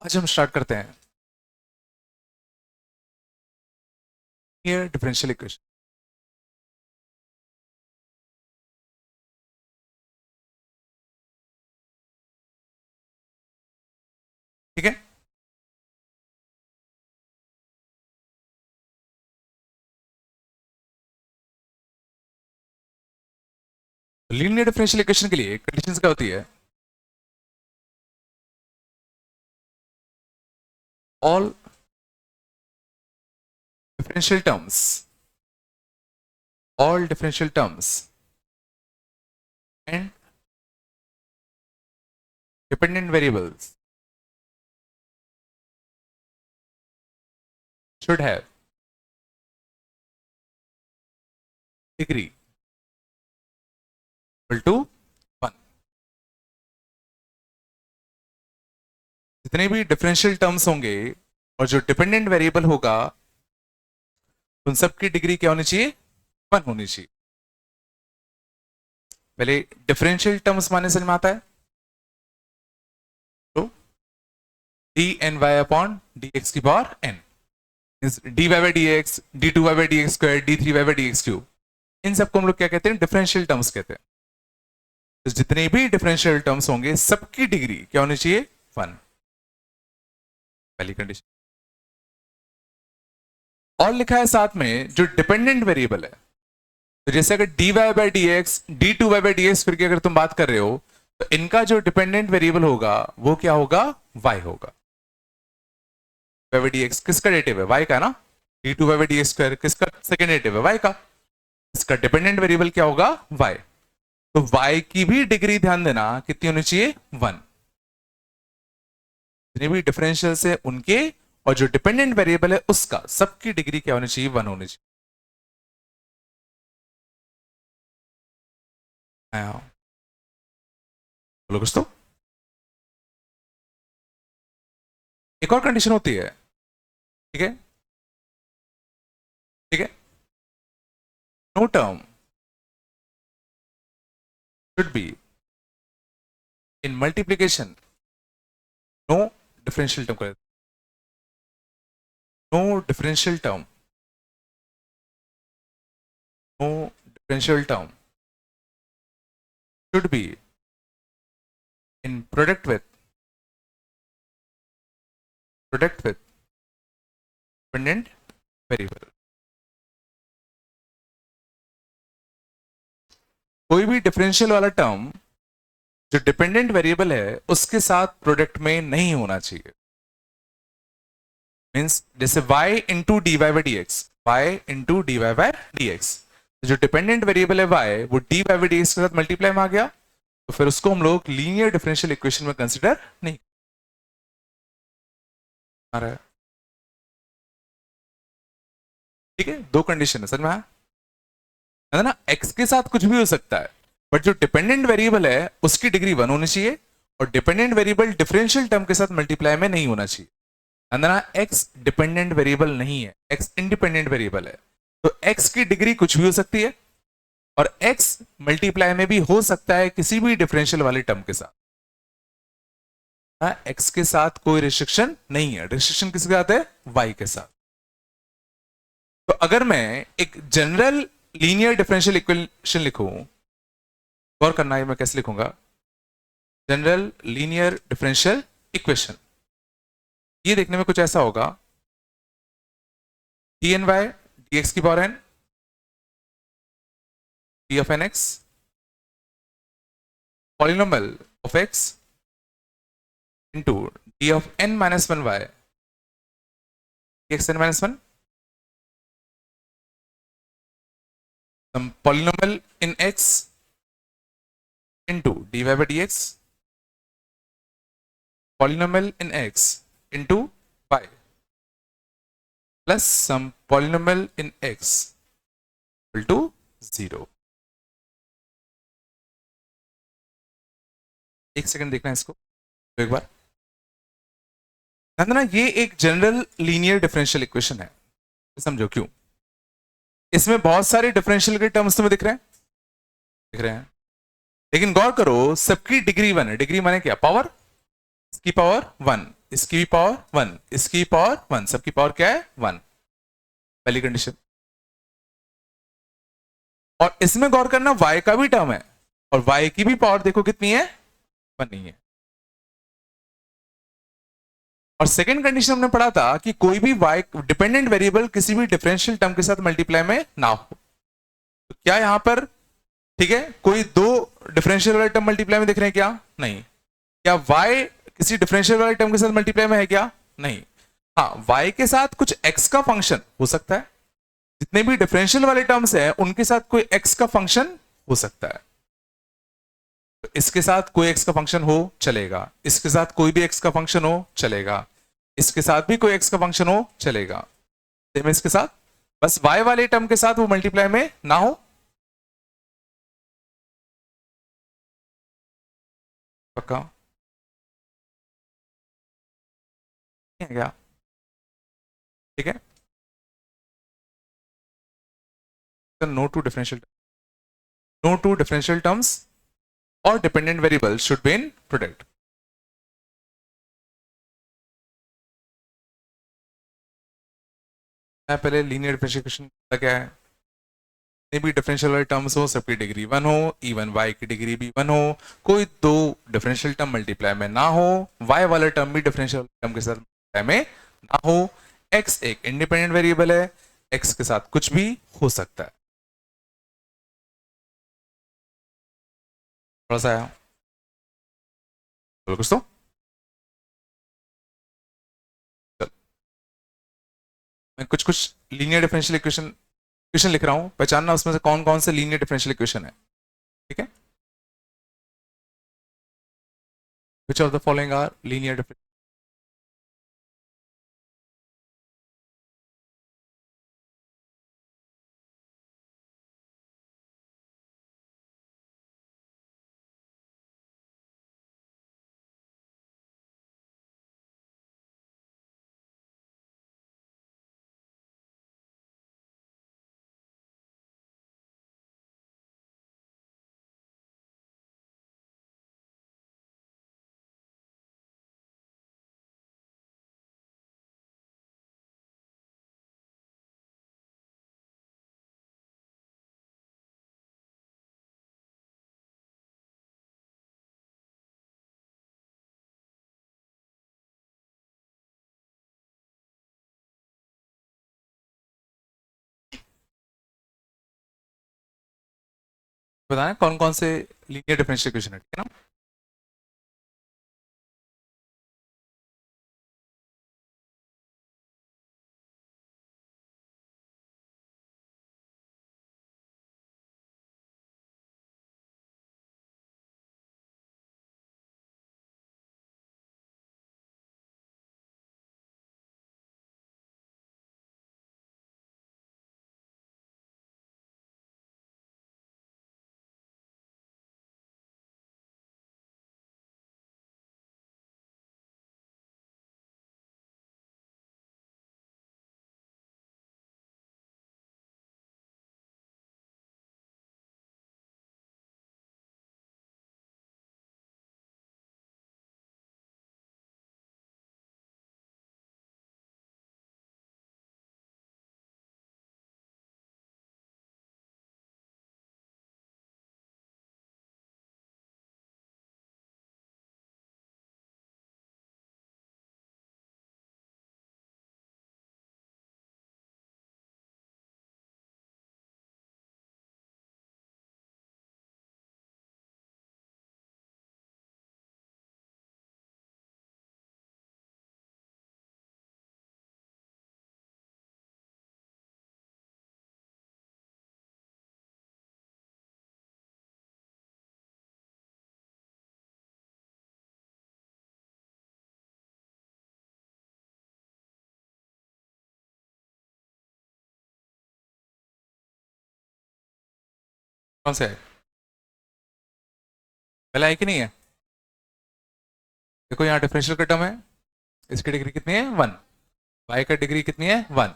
आज हम स्टार्ट करते हैं ये डिफरेंशियल इक्वेशन। ठीक है, लीनियर डिफरेंशियल इक्वेशन के लिए कंडीशंस क्या होती है, all differential terms, all differential terms and dependent variables should have degree equal to 1। जितने भी डिफरेंशियल टर्म्स होंगे और जो डिपेंडेंट वेरिएबल होगा उन सब की डिग्री क्या होनी चाहिए, 1 होनी चाहिए। पहले डिफरेंशियल टर्म्स माने समझ में आता है, तो d n y upon d x की power n, d y by d x, d two y by d x square, d three y by d x cube, इन सबको हम लोग क्या कहते हैं, डिफरेंशियल टर्म्स कहते हैं। तो जितने भी डिफरेंशियल टर्म्स होंगे सबकी डिग्री क्या होनी चाहिए? 1, पहली कंडीशन। और लिखा है साथ में जो डिपेंडेंट वेरिएबल है, तो जैसे अगर dy by d x, d two y by d x फिर की अगर तुम बात कर रहे हो, तो इनका जो डिपेंडेंट वेरिएबल होगा वो क्या होगा? y होगा। वाई बाई डी एक्स किसका डेटिव है? y का ना। D two y by d x square किसका सेकेंड डेटिव है? y का। इसका डिपेंडेंट वेरिएबल क्या होगा? y। तो y की भी डिग्री ध्यान देना कितनी होनी चाहिए? 1। जितने भी डिफरेंशियल है उनके और जो डिपेंडेंट वेरिएबल है उसका सबकी डिग्री क्या होनी चाहिए? 1 होनी चाहिए। बोलो कुछ तो। एक और कंडीशन होती है, ठीक है, ठीक है। No term should be in multiplication, no differential term, no differential term, no differential term should be in product with dependent variable। कोई भी डिफरेंशियल वाला टर्म जो डिपेंडेंट वेरिएबल है उसके साथ प्रोडक्ट में नहीं होना चाहिए। मींस जैसे y इंटू d y by d x, y into d y by d x, जो डिपेंडेंट वेरिएबल है y वो d y by d x के साथ मल्टीप्लाई में आ गया, तो फिर उसको हम लोग लीनियर डिफरेंशियल इक्वेशन में कंसिडर नहीं आ रहा है। ठीक है, दो कंडीशन है, समझ में आया है ना? x के साथ कुछ भी हो सकता है, बट जो डिपेंडेंट वेरिएबल है उसकी डिग्री 1 होनी चाहिए और डिपेंडेंट वेरिएबल डिफरेंशियल टर्म के साथ मल्टीप्लाई में नहीं होना चाहिए। अंदर x डिपेंडेंट वेरिएबल नहीं है, x इंडिपेंडेंट वेरिएबल है, तो x की डिग्री कुछ भी हो सकती है और x मल्टीप्लाई में भी हो सकता है किसी भी डिफरेंशियल वाले टर्म के साथ। x के साथ कोई रिस्ट्रिक्शन नहीं है, रिस्ट्रिक्शन किसके साथ है? y के साथ। तो अगर मैं एक जनरल लीनियर डिफरेंशियल इक्वेशन लिखूं, गौर करना है मैं कैसे लिखूंगा, जनरल लीनियर डिफरेंशियल इक्वेशन, ये देखने में कुछ ऐसा होगा, d n y d x की power n d of n x polynomial of x into d of n minus one y x n minus one, some polynomial in x into dy by dx, polynomial in x into y plus some polynomial in x equal to 0। एक second देखना है इसको तो एक बार ना, ये एक general linear differential equation है, समझो क्यों। इसमें बहुत सारे डिफरेंशियल के टर्म्स तुम्हें दिख रहे हैं, दिख रहे हैं, लेकिन गौर करो सबकी डिग्री 1 है। डिग्री माने क्या? पावर, इसकी पावर 1, इसकी भी पावर 1, इसकी पावर 1, सबकी पावर क्या है? 1, पहली कंडीशन। और इसमें गौर करना y का भी टर्म है और y की भी पावर देखो कितनी है? 1 नहीं है। और सेकेंड कंडीशन हमने पढ़ा था कि कोई भी y डिपेंडेंट वेरिएबल किसी भी डिफरेंशियल टर्म के साथ मल्टीप्लाई में ना हो। तो क्या यहां पर, ठीक है, कोई दो डिफरेंशियल वाले टर्म मल्टीप्लाई में दिख रहे हैं क्या? नहीं। क्या y किसी डिफरेंशियल वाले टर्म के साथ मल्टीप्लाई में है क्या? नहीं। हाँ, y के साथ कुछ x का फंक्शन हो सकता है, जितने भी डिफरेंशियल वाले टर्म्स हैं उनके साथ कोई x का फंक्शन हो सकता है। तो इसके साथ कोई x का फंक्शन हो चलेगा, इसके साथ कोई भी x का फंक्शन हो चलेगा, इसके साथ भी कोई x का फंक्शन हो चलेगा, सेम इसके साथ, बस y वाले टर्म के साथ वो मल्टीप्लाई में ना हो। पक्का क्या? ठीक है, no two differential, no two differential terms or dependent variables should be in product। पहले लीनियर डिफरेंशियल इक्वेशन क्या है? भी डिफरेंशियल वाले टर्म्स हो सबकी डिग्री 1 हो, इवन y की डिग्री भी 1 हो, कोई दो डिफरेंशियल टर्म मल्टीप्लाई में ना हो, y वाला टर्म भी डिफरेंशियल टर्म के साथ मल्टीप्लाई में ना हो, x एक इंडिपेंडेंट वेरिएबल है, x के साथ कुछ भी हो सकता है। थोड़ा सा आया बोलो कुछ तो। चल मैं कुछ कुछ लीनियर डिफरेंशियल इक्वेशन इक्वेशन लिख रहा हूं, पहचानना उसमें से कौन कौन से लीनियर डिफरेंशियल इक्वेशन है। ठीक है, which of the following are linear differential. बताएं कौन कौन से लीनियर डिफरेंशियल इक्वेशन है, ठीक है ना। कौन सा है, पहला है कि नहीं है। देखो यहाँ डिफरेंशियल का टर्म है, इसकी डिग्री कितनी है 1, y का डिग्री कितनी है 1,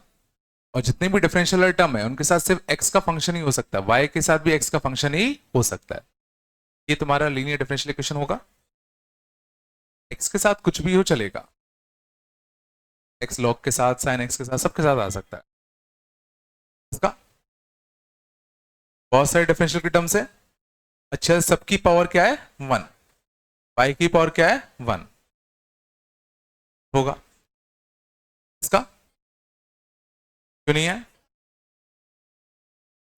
और जितने भी डिफरेंशियल टर्म है उनके साथ सिर्फ x का फंक्शन ही हो सकता है, y के साथ भी x का फंक्शन ही हो सकता है। ये तुम्हारा लीनियर डिफरेंशियल इक्वेशन होगा, x के साथ कुछ भी हो चलेगा, x log के साथ, sin x के साथ, सबके साथ आ सकता है। इसका बहुत सारे डिफरेंशियल के टर्म्स है, अच्छा सबकी पावर क्या है 1, y की पावर क्या है 1 होगा। इसका क्यों नहीं है,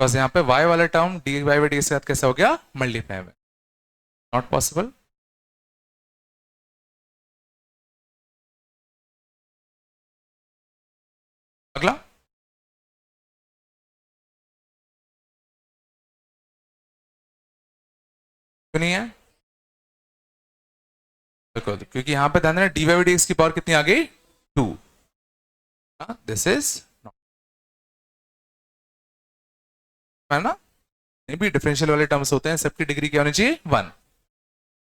बस यहाँ पे y वाला टर्म dy बाई डी के साथ कैसा हो गया मल्टीप्लाई में, नॉट पॉसिबल। अगला क्यों नहीं है, देखो क्योंकि यहाँ पे ध्यान देना dy बाई डी की पावर कितनी आ गई 2, दिस इज है ना। भी डिफरेंशियल वाले टर्म्स होते हैं सबकी डिग्री क्या होनी चाहिए 1,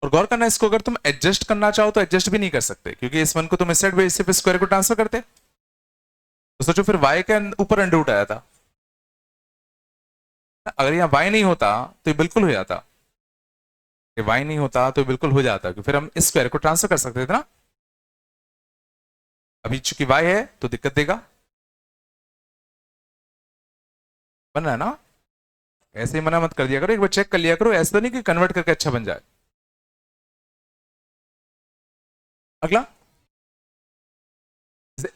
और गौर करना इसको अगर तुम एडजस्ट करना चाहो तो एडजस्ट भी नहीं कर सकते, क्योंकि इस 1 को तुम इस साइड पे सिर्फ स्क्वायर को ट्रांसफर करते, तो सोचो फिर y के ऊपर अंडर रूट आया था, अगर यहाँ y नहीं होता तो ये बिल्कुल हो जाता, ये y नहीं होता तो ये बिल्कुल हो जाता, क्योंकि फिर हम इस स्क्वायर को ट्रांसफर कर सकते थे ना। अभी चूंकि y है तो दिक्कत देगा, बन रहा है ना। ऐसे ही मना मत कर दिया करो, एक बार चेक कर लिया करो, ऐसा तो नहीं कि कन्वर्ट करके अच्छा बन जाए। अगला,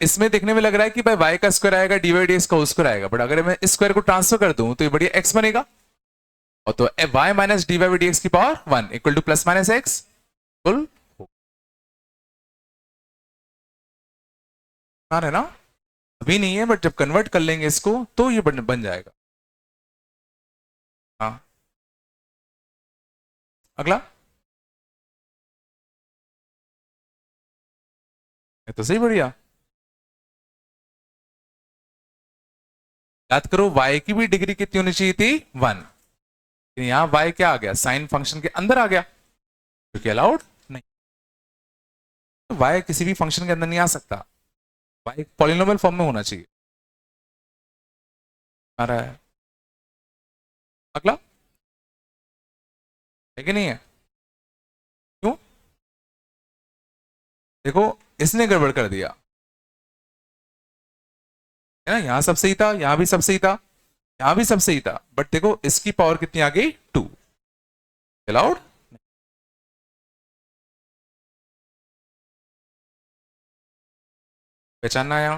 इसमें देखने में लग रहा है कि भाई y का स्क्वायर आएगा, dy dx का स्क्वायर आएगा, बट अगर मैं इस स्क्वायर को ट्रांसफर कर दूं तो ये बढ़िया x बनेगा, और तो y minus d y d x की power 1 equal to plus minus x full है ना। अभी नहीं है, बट जब कन्वर्ट कर लेंगे इसको तो ये बन जाएगा। हाँ, अगला, ये तो सही बढ़िया। याद करो y की भी डिग्री कितनी होनी चाहिए थी 1, यहां y क्या आ गया, साइन फंक्शन के अंदर आ गया, क्योंकि अलाउड नहीं, y किसी भी फंक्शन के अंदर नहीं आ सकता, y पॉलिनोमियल फॉर्म में होना चाहिए। आ रहा है, अगला, है कि नहीं है? क्यों? देखो, इसने गड़बड़ कर दिया है ना, यहां सब सही था, यहां भी सब सही था, यहां भी सब सही था, बट देखो इसकी पावर कितनी आ गई 2, अलाउड। पहचानना आया,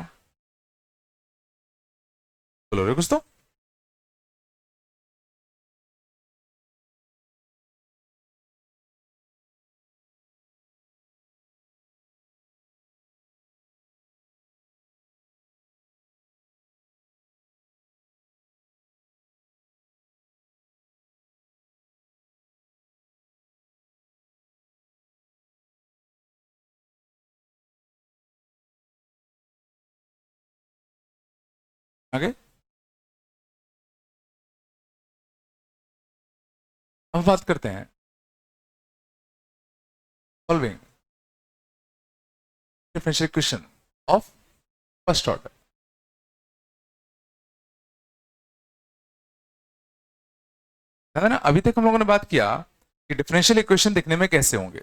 बोलो रे कुछ तो। आगे, अब बात करते हैं solving differential equation of first order. है ना, अभी तक हम लोगों ने बात किया कि डिफरेंशियल इक्वेशन दिखने में कैसे होंगे,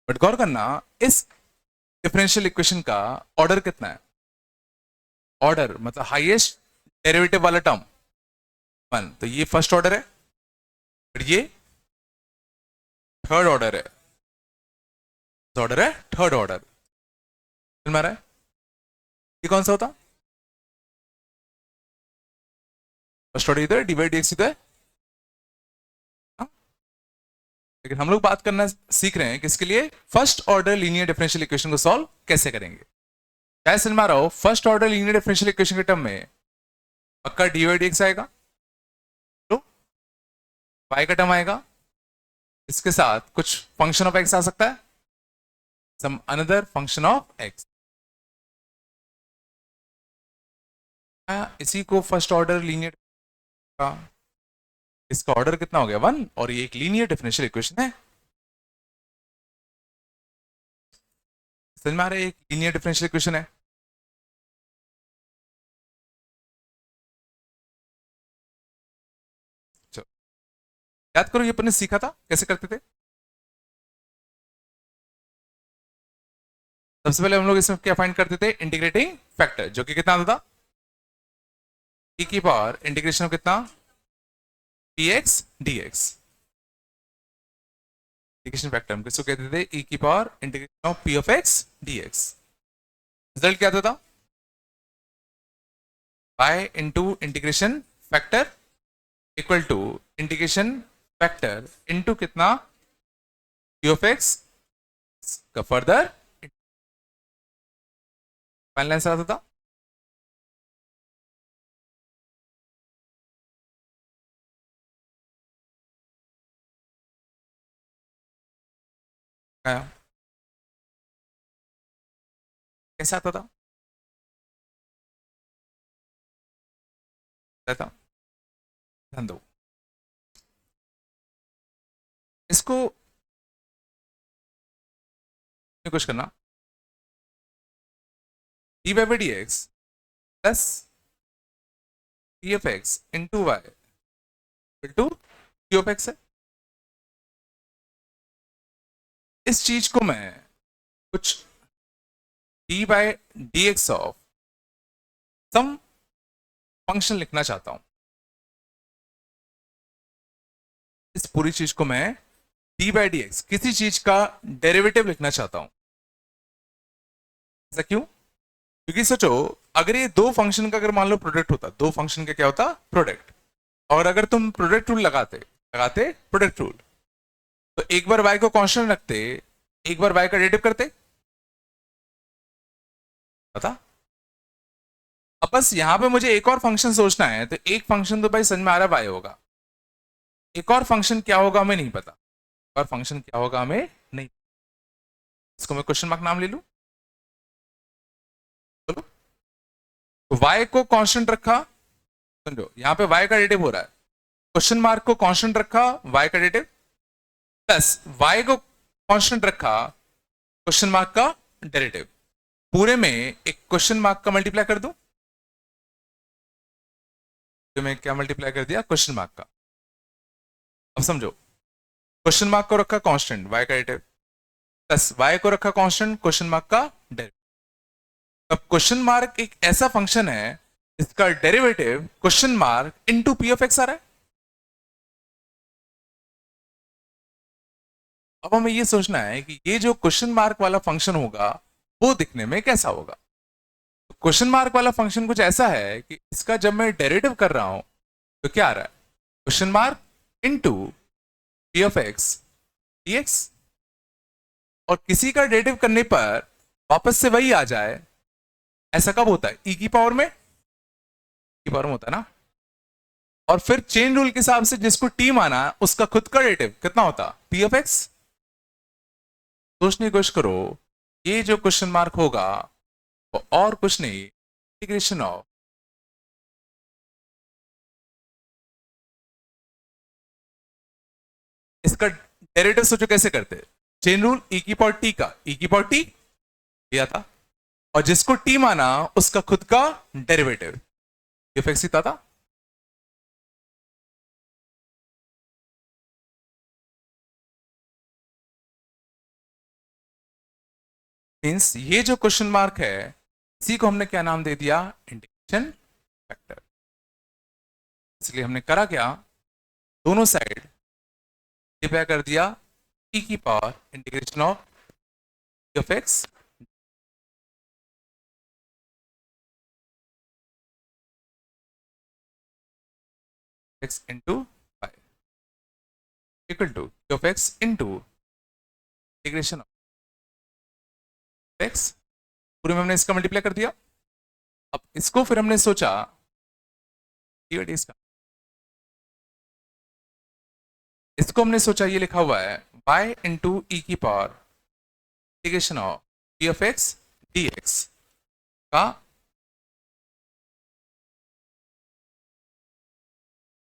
बट गौर करना, इस डिफरेंशियल इक्वेशन का ऑर्डर कितना है, ऑर्डर मतलब हाईएस्ट डेरिवेटिव वाला टर्म 1, तो ये फर्स्ट ऑर्डर है, फिर ये थर्ड ऑर्डर है, ऑर्डर है थर्ड ऑर्डर, समझ में आ रहा है? ये कौन सा होता, फर्स्ट ऑर्डर इधर, डी बाई डी एक्स इधर, हाँ? लेकिन हम लोग बात करना सीख रहे हैं किसके लिए, first order linear differential equation को सॉल्व कैसे करेंगे। क्या समझ में आ रहा हो, first order linear differential equation के टर्म में पक्का डी बाई डी एक्स आएगा, तो y का टर्म आएगा, इसके साथ कुछ फंक्शन ऑफ x आ सकता है, some another function of x, इसी को फर्स्ट ऑर्डर लीनियर का, इसका ऑर्डर कितना हो गया 1, और ये एक लीनियर डिफरेंशियल इक्वेशन है, समझ में आ रहा है, एक लीनियर डिफरेंशियल इक्वेशन है। चलो, याद करो ये अपन ने सीखा था कैसे करते थे। सबसे पहले हम लोग इसमें क्या फाइंड करते थे, इंटीग्रेटिंग फैक्टर, जो कि कितना आता था, e की पावर इंटीग्रेशन कितना, px dx, इंटीग्रेशन फैक्टर हम किसको कहते थे, e की power integration of p of x dx, result क्या आता था, y into integration factor equal to integration factor into कितना, p ऑफ x का फर्दर फाइनल आंसर आता था। आया, कैसे आता था, था ध्यान दो, इसको कुछ करना, d y by d x plus p f x into y into p of x है, इस चीज को मैं कुछ d by d x of some function लिखना चाहता हूं, पूरी चीज को मैं डी बाई डी एक्स किसी चीज का डेरिवेटिव लिखना चाहता हूं। ऐसा क्यों? क्योंकि सोचो, अगर ये दो फंक्शन का अगर मान लो प्रोडक्ट होता, दो फंक्शन का क्या होता? प्रोडक्ट। और अगर तुम प्रोडक्ट रूल लगाते लगाते प्रोडक्ट रूल, तो एक बार y को कांस्टेंट रखते, एक बार y का डेरिवेटिव करते, पता? अब बस यहां पे मुझे एक और फंक्शन सोचना है, तो एक फंक्शन तो भाई समझ में आ रहा है y होगा, एक और फंक्शन क्या होगा हमें नहीं पता, और फंक्शन क्या होगा हमें नहीं। इसको मैं क्वेश्चन मार्क नाम ले लूं, चलो। तो y को कांस्टेंट रखा, समझो यहां पे y का डेरिवेटिव हो रहा है, क्वेश्चन मार्क को कांस्टेंट रखा, y का डेरिवेटिव, प्लस y को कांस्टेंट रखा, क्वेश्चन मार्क का डेरिवेटिव, पूरे में एक क्वेश्चन मार्क का मल्टीप्लाई कर दूं, तो मैं क्या मल्टीप्लाई कर दिया? क्वेश्चन मार्क का। अब समझो, क्वेश्चन मार्क को रखा कांस्टेंट y का डेरिवेटिव, प्लस y को रखा कांस्टेंट क्वेश्चन मार्क का डेरिवेटिव। अब क्वेश्चन मार्क एक ऐसा फंक्शन है इसका derivative question mark into p of x आ रहा है। अब हमें ये सोचना है कि ये जो क्वेश्चन मार्क वाला फंक्शन होगा वो दिखने में कैसा होगा। क्वेश्चन मार्क वाला फंक्शन कुछ ऐसा है कि इसका जब मैं डेरिवेटिव कर रहा हूं तो क्या आ रहा है? Question mark into p of x dx, और किसी का डेरिवेटिव करने पर वापस से वही आ जाए, ऐसा कब होता है? ई की पावर में, की पावर में होता है ना। और फिर चेन रूल के हिसाब से जिसको टी माना उसका खुद का डेरिवेटिव कितना होता? P of x. सोचने की कोशिश करो, ये जो क्वेश्चन मार्क होगा वो और कुछ नहीं, इंटीग्रेशन ऑफ इसका डेरिवेटिव। सोचो कैसे करते हैं, चेन रूल ई की पावर टी का, ई की पावर टी दिया था, और जिसको टी माना उसका खुद का डेरिवेटिव एफ एक्स था। मीन्स ये जो क्वेश्चन मार्क है इसी को हमने क्या नाम दे दिया? Integration factor. इसलिए हमने करा क्या, दोनों साइड मल्टीप्लाई कर दिया e की power integration of f x x into y equal to f x into integration of x, पूरे में हमने इसका मल्टीप्लाई कर दिया। अब इसको फिर हमने सोचा इसका, इसको हमने सोचा ये लिखा हुआ है y इंटू ई की power integration of P of x D x का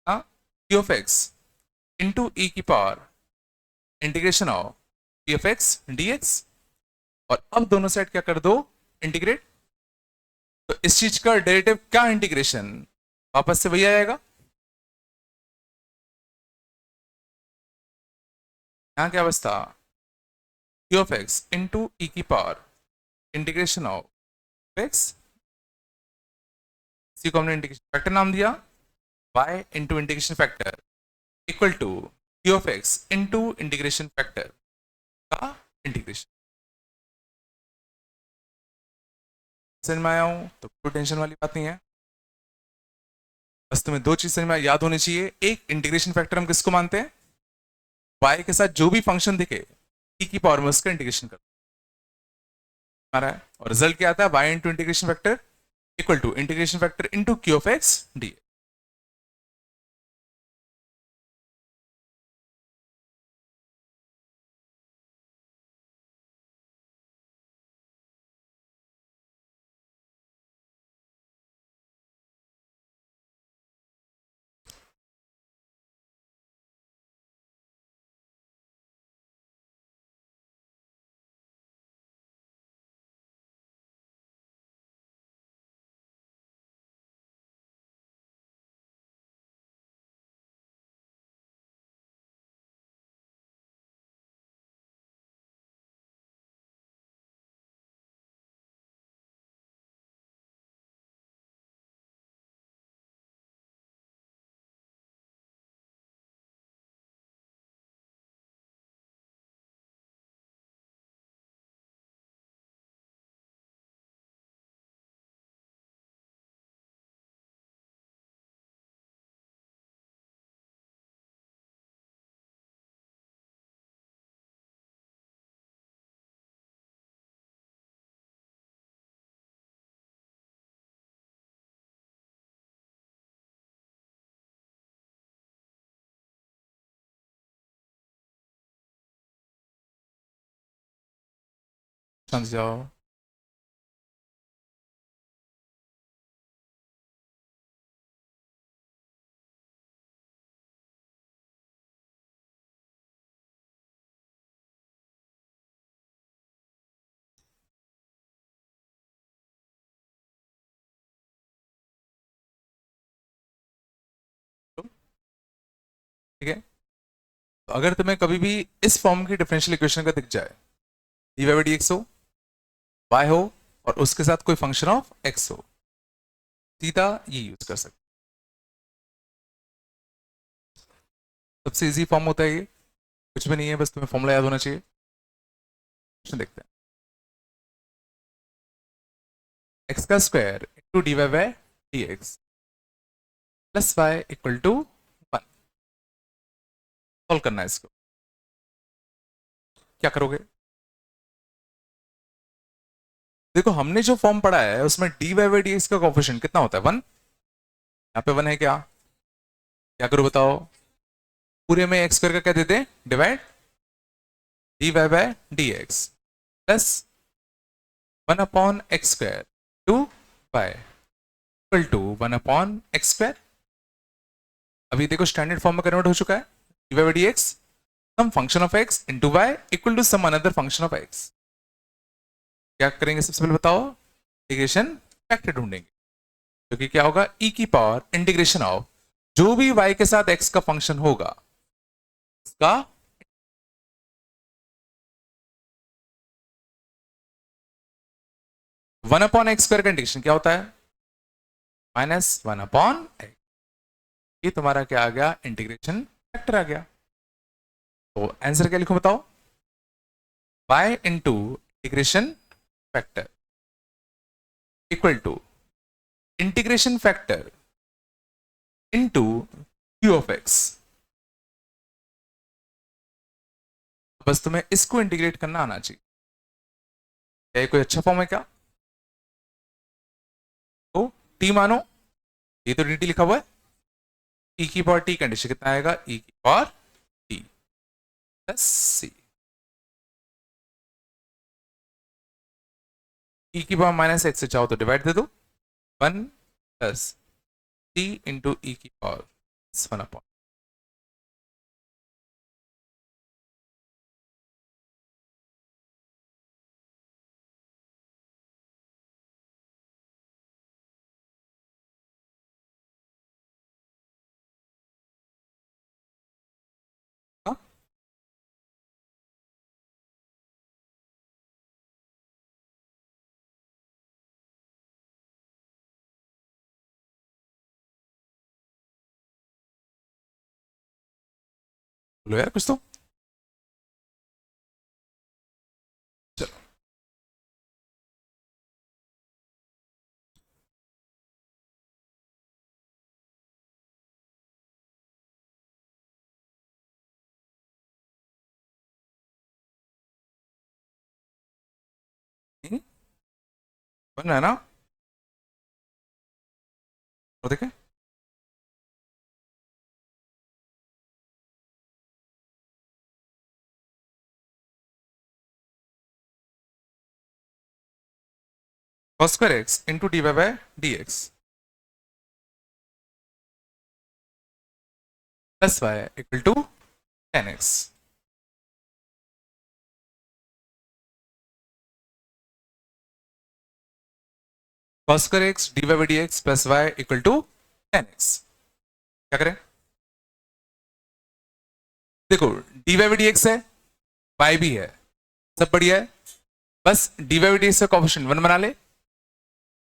पी ऑफ एक्स इंटू ई की power integration of P of x D x. और अब दोनों साइड क्या कर दो? इंटीग्रेट। तो इस चीज का डेरिवेटिव क्या इंटीग्रेशन, वापस से वही आएगा। यहां क्या अवस्था? पी ऑफ एक्स इंटू ई की पावर इंटीग्रेशन ऑफ एक्स, इसी को हमने इंटीग्रेशन फैक्टर नाम दिया, y into integration factor equal to p of x into integration factor का इंटीग्रेशन। समझ में आया हूं तो कोई टेंशन वाली बात नहीं है। बस तुम्हें दो चीज समझ में याद होनी चाहिए, एक इंटीग्रेशन फैक्टर हम किसको मानते हैं? y के साथ जो भी फंक्शन दिखे e की पावर में उसका इंटीग्रेशन कर हमारा है, और रिजल्ट क्या आता है? y into integration factor equal to integration factor into q of x d. समझ जाओ। ठीक है, तो अगर तुम्हें कभी भी इस फॉर्म की डिफरेंशियल इक्वेशन का दिख जाए, d y by d x हो, वाई हो, और उसके साथ कोई फंक्शन ऑफ एक्स हो, सीधा ये यूज कर सकते। सबसे इजी फॉर्म होता है ये, कुछ भी नहीं है, बस तुम्हें फॉर्मूला याद होना चाहिए। देखते हैं, एक्स का square into d y by d x plus y equal to 1। Solve करना है इसको। क्या करोगे? देखो, हमने जो फॉर्म पढ़ा है उसमें d y by d x का कोफिशिएंट कितना होता है? 1। यहाँ पे 1 है क्या? क्या करो बताओ? पूरे में एक्स स्क्वायर का क्या देते हैं? Divide d y by d x plus 1 upon x square to y equal to 1 upon x square. अभी देखो स्टैंडर्ड फॉर्म में कन्वर्ट हो चुका है। D y by d x some function of x into y equal to some another function of x. क्या करेंगे सबसे पहले बताओ? इंटीग्रेशन फैक्टर ढूंढेंगे, क्योंकि क्या होगा? ई की पावर इंटीग्रेशन ऑफ जो भी वाई के साथ एक्स का फंक्शन होगा उसका 1 अपॉन एक्स स्क्वायर का इंटीग्रेशन क्या होता है? -1 अपॉन एक्स। ये तुम्हारा क्या आ गया? इंटीग्रेशन फैक्टर आ गया। तो आंसर क्या लिखो बताओ? y into integration factor equal to integration factor into q of x. बस तुम्हें इसको इंटीग्रेट करना आना चाहिए। क्या ये कोई अच्छा फॉर्म है क्या? तो टी मानो, ये तो dt लिखा हुआ है। e की पावर t कंडीशन कितना आएगा? e की पावर t प्लस सी। e की पावर माइनस एक्स से चाहो तो डिवाइड दे दो, 1 प्लस t इंटू ई की पावर 1 अपॉन। बोलो यार कुछ तो। चलो, बन रहा है ना? और देखे, cos square x into d y by d x plus y equal to 10x। cos square x d y by d x plus y equal to 10x। क्या करें? देखो, d y by d x है, y भी है, सब बढ़िया है। बस d y by d x का कोफिशिएंट 1 बना ले।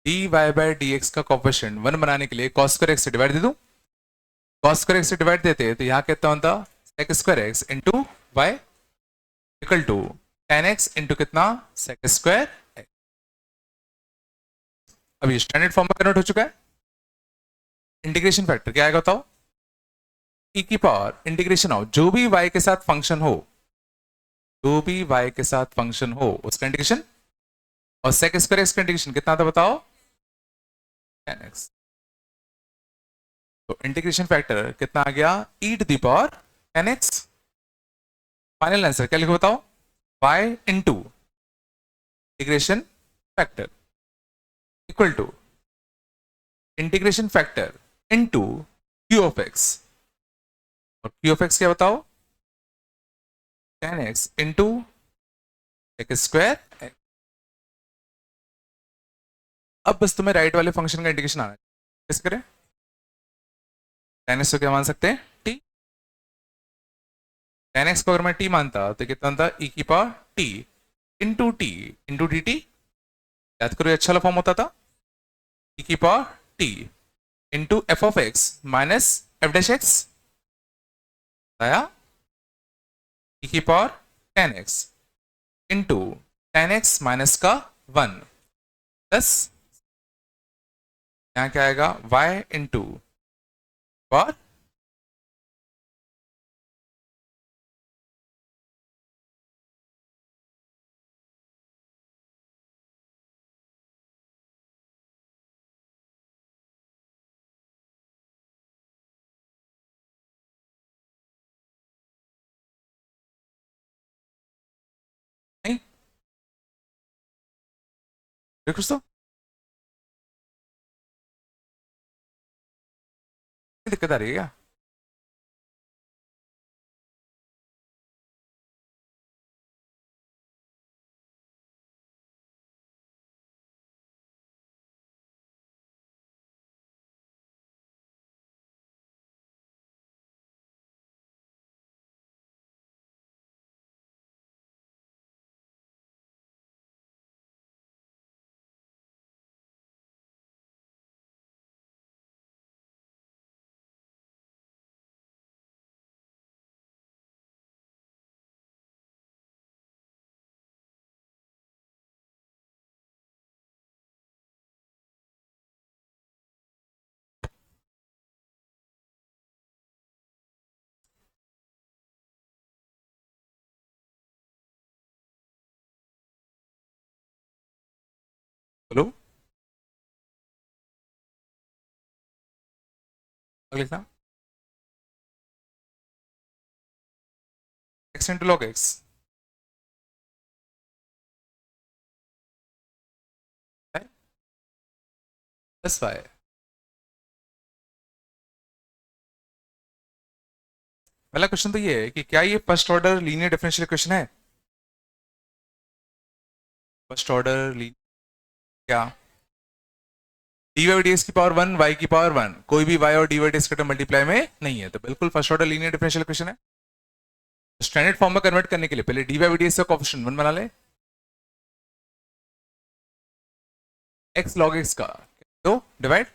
D y by d x का कोफिशिएंट 1 बनाने के लिए cos square x से डिवाइड दे दूं। cos square x से डिवाइड देते हैं तो यहां कितना होता? sec square x into y equal to 10x into कितना? sec square x। अभी स्टैंडर्ड फॉर्म में कन्वर्ट हो चुका है। इंटीग्रेशन फैक्टर क्या आएगा बताओ? e की पावर इंटीग्रेशन ऑफ जो भी y के साथ फंक्शन हो, जो भी y के साथ फंक्शन हो उसका इंटीग्रेशन, और sec square x का इंटीग्रेशन कितना था बताओ? 10x। तो इंटीग्रेशन फैक्टर कितना आ गया? e to the power 10x। Final answer क्या लिखो बताओ? y into integration factor equal to integration factor into q of x, और क्यू ऑफ एक्स क्या बताओ, tan x into x square. अब बस तुम्हें राइट वाले फंक्शन का इंटीग्रेशन आना है, कैसे करें? tan x को क्या मान सकते हैं, t। tan x को अगर मैं t मानता तो कितना था, e की पावर t इंटू dt। याद करो ये अच्छा वाला फॉर्म होता था, e की power t into F of x minus F dash x, आया e की power tan x into tan x minus का 1 प्लस यहाँ क्या आएगा, y इंटू पावर नहीं, देखो तो दिक्कत आ रही है क्या? बोलो अगले लिखना, x into log x plus y. पहला क्वेश्चन तो ये है कि क्या ये first order linear differential equation है? फर्स्ट ऑर्डर क्या, डी वाई डी एक्स की पावर 1 वाई की पावर 1, कोई भी वाई और डी वाई डी एक्स का मल्टीप्लाई में नहीं है, तो बिल्कुल first order linear differential equation है। स्टैंडर्ड फॉर्म में कन्वर्ट करने के लिए पहले डी वाई डी एक्स का कोएफिशिएंट 1 बना ले, एक्स लॉग एक्स का तो divide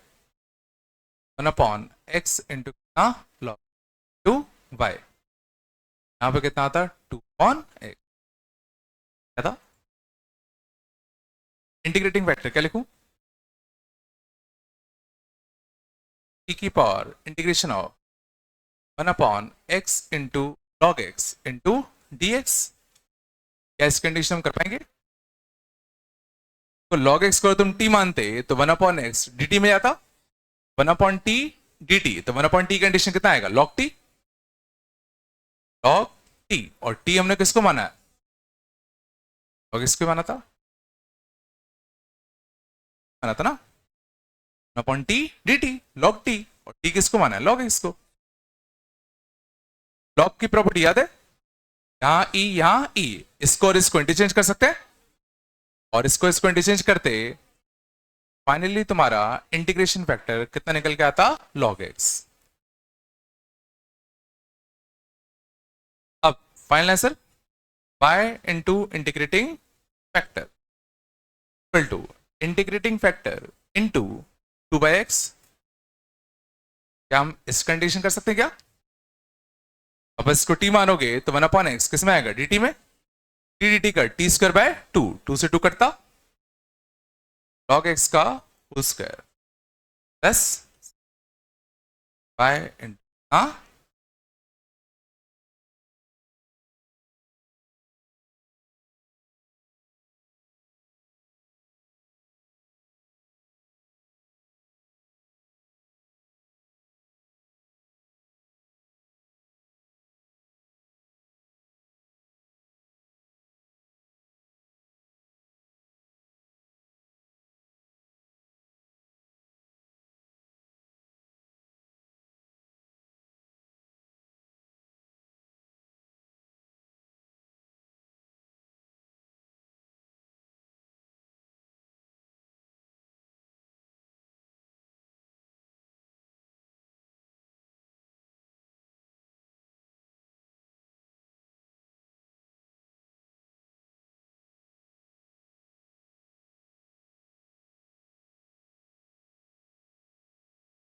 1 upon x into log to y, यहाँ पे कितना आता है 2 अपॉन एक्स, क्या था इंटीग्रेटिंग फैक्टर, क्या लिखूं, e की power integration of 1 upon x into log x into D x. क्या इस कंडीशन हम कर पाएंगे? तो log x को तुम t मानते तो 1 अपॉन एक्स डी टी में जाता, 1 अपॉन टी डी टी, तो 1 अपॉन टी कंडीशन कितना आएगा, log t, log t, और t हमने किसको माना है, log x को माना था ना, 1 upon T d T log t, और t किसको माना है, log x को। log की प्रॉपर्टी याद है, यहाँ e, इसको और इसको इंटरचेंज कर सकते हैं, और इसको इंटरचेंज करते फाइनली तुम्हारा इंटीग्रेशन फैक्टर कितना निकल के आता, log x। अब final answer y into integrating factor equal to integrating factor into 2/x। क्या हम इस कंडीशन कर सकते हैं क्या? अब इसको t मानोगे तो 1 अपॉन एक्स किस में आएगा, dt में, टी डी टी का टी स्क्वायर बाय 2, 2 से 2 कटता, log x का होल स्क्वायर प्लस बाय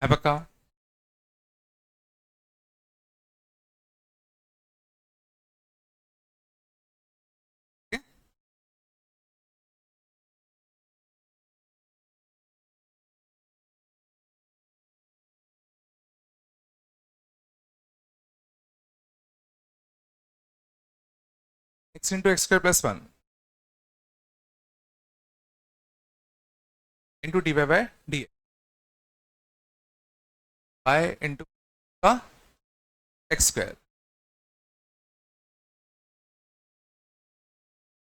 है पक्का? X into x square plus one into d y by d y into का x square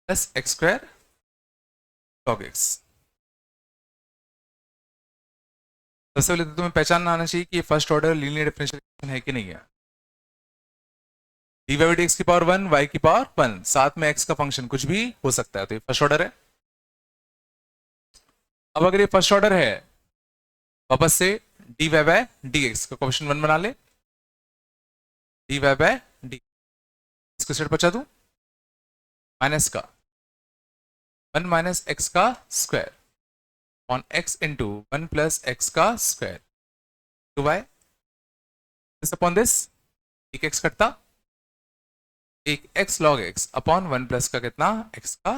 plus x square log x. सबसे पहले तो तुम्हें पहचानना आना चाहिए कि ये first order linear differential equation है कि नहीं है। डी वाई डी एक्स की पावर वन, वाई की पावर वन, साथ में एक्स का फंक्शन कुछ भी हो सकता है, तो ये फर्स्ट ऑर्डर है। अब अगर ये फर्स्ट ऑर्डर है, वापस से d y by d x का क्वेश्चन वन बना ले। डी वाई बाय डी इसको सेट बचा दूं, माइनस का वन माइनस एक्स का square on x into one plus x का square to y this upon this, एक एक्स कटता, एक x log x upon one plus का कितना एक्स का।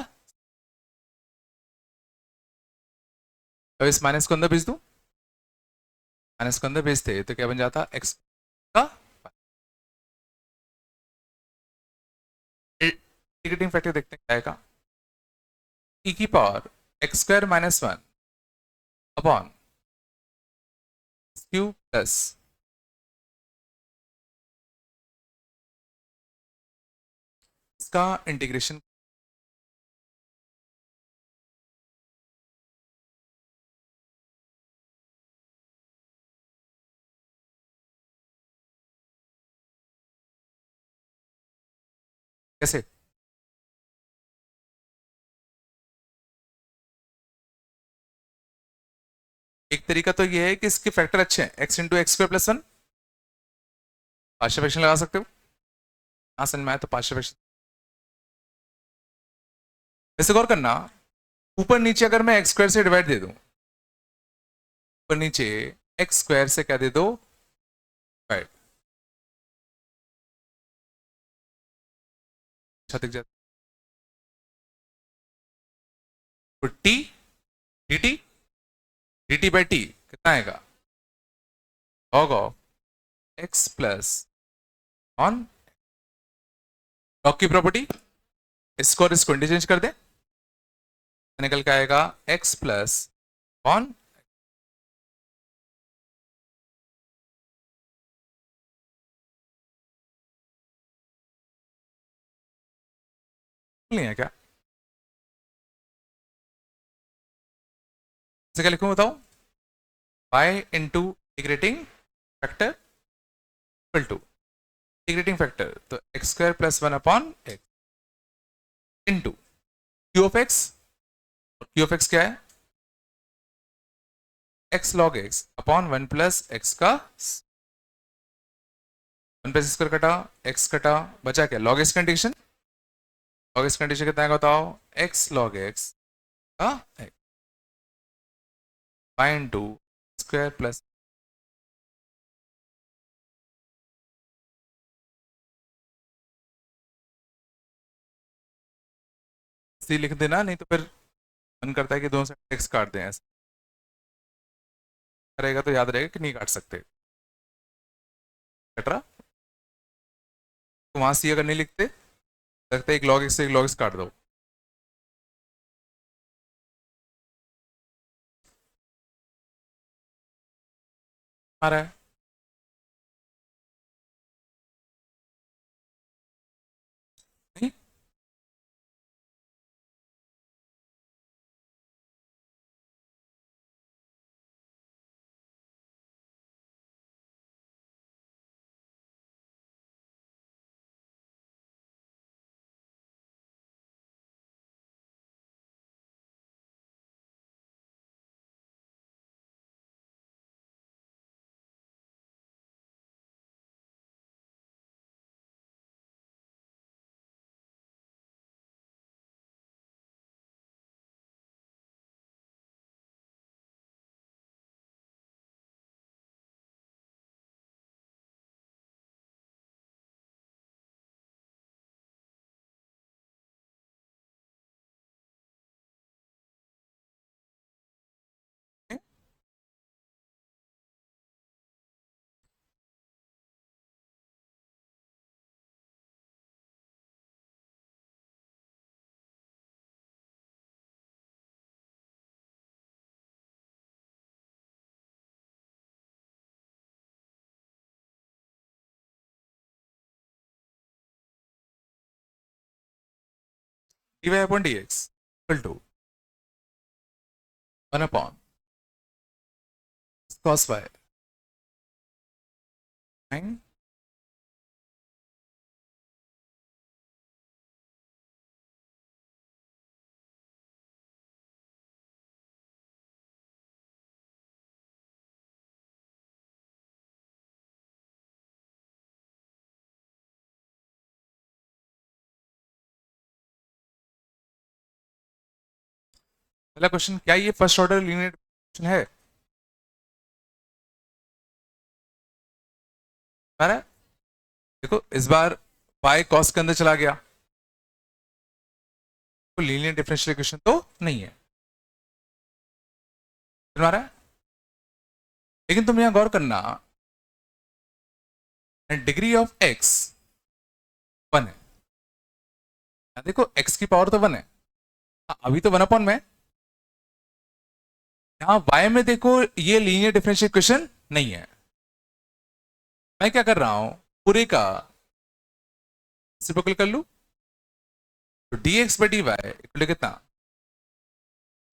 अब इस माइनस को अंदर भेज दूं, माइनस को अंदर भेजते तो क्या बन जाता एक्स का इंटीग्रेटिंग फैक्टर देखते हैं क्या आएगा, e की power x square minus one upon Q plus इसका इंटीग्रेशन कैसे। एक तरीका तो ये है कि इसके फैक्टर अच्छे हैं, x into x square plus one, partial fraction लगा सकते हो, हाँ समझ में आया तो पार्शियल फ्रैक्शन। वैसे गौर करना, ऊपर नीचे अगर मैं एक्स स्क्वायर से डिवाइड दे दूं, ऊपर नीचे एक्स स्क्वायर से क्या दे दो डिवाइड, अच्छा दिख जाता, तो T d T d t by T कितना आएगा, log of x plus on log की प्रॉपर्टी, इसको और इसको इंटरचेंज कर दे, निकल के आएगा एक्स प्लस ऑन नहीं है क्या, इसे क्या लिखूं बताओ, y into integrating factor equal to integrating factor तो x square plus one upon x into q of x, q of x क्या है x log x upon one plus x का वन प्लस स्क्वायर कटा x कटा, बचा क्या log x condition, log x condition कितना है बताओ, एक्स लॉग एक्स का y into square plus, c लिख देना, नहीं तो फिर मन करता है कि दोनों साइड एक्स काट दें, ऐसा रहेगा तो याद रहेगा कि नहीं काट सकते, कट रहा तो वहां सी अगर नहीं लिखते लगता है एक लॉग एक्स से एक लॉग एक्स काट दो, आ रहा है नहीं? dy upon dx equal to 1 upon cos y sin पहला क्वेश्चन, क्या ये फर्स्ट ऑर्डर लीनियर डिफरेंशियल है? है? देखो इस बार y cos के अंदर चला गया तो लीनियर डिफरेंशियल इक्वेशन तो नहीं है, समझ रहा है? लेकिन तुम यहां गौर करना, डिग्री ऑफ x 1 है। देखो x की पावर तो 1 है, अभी तो 1 अपॉन में। यहां y में देखो ये लीनियर डिफरेंशियल इक्वेशन नहीं है। मैं क्या कर रहा हूं, पूरे का रेसिप्रोकल कर लू, तो dx बाई dy इक्वल कितना,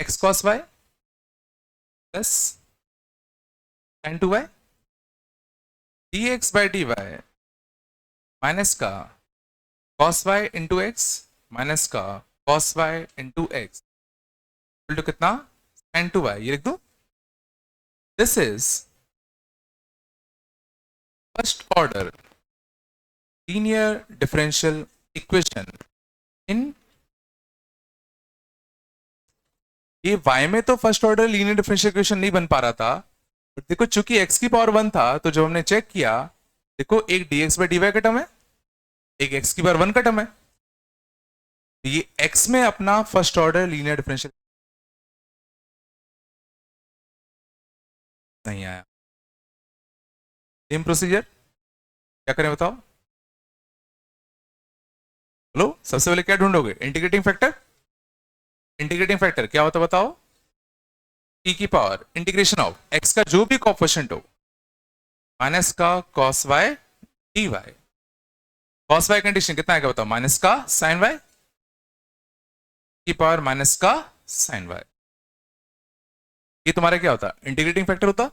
x cos y plus sin 2y, dx by dy minus का cos y into x minus का cos y into x equal to कितना, sin 2y। ये लिख दो, this is first order linear differential equation in, ये y में तो first order linear differential equation नहीं बन पा रहा था, बट देखो चूंकि x की पावर 1 था तो जब हमने चेक किया, देखो एक dx बाई dy का टर्म है, एक x की पावर 1 का टर्म है, ये x में अपना फर्स्ट ऑर्डर लीनियर डिफरेंशियल नहीं आया। सेम प्रोसीजर क्या करें बताओ? बोलो, सबसे पहले क्या ढूंढोगे, इंटीग्रेटिंग फैक्टर। इंटीग्रेटिंग फैक्टर क्या होता है बताओ, e की पावर इंटीग्रेशन ऑफ x का जो भी कोएफिशिएंट हो माइनस का cos y dy। cos y condition कितना आएगा बताओ, माइनस का sin y की पावर माइनस का sin y। ये तुम्हारा क्या होता, इंटीग्रेटिंग फैक्टर होता,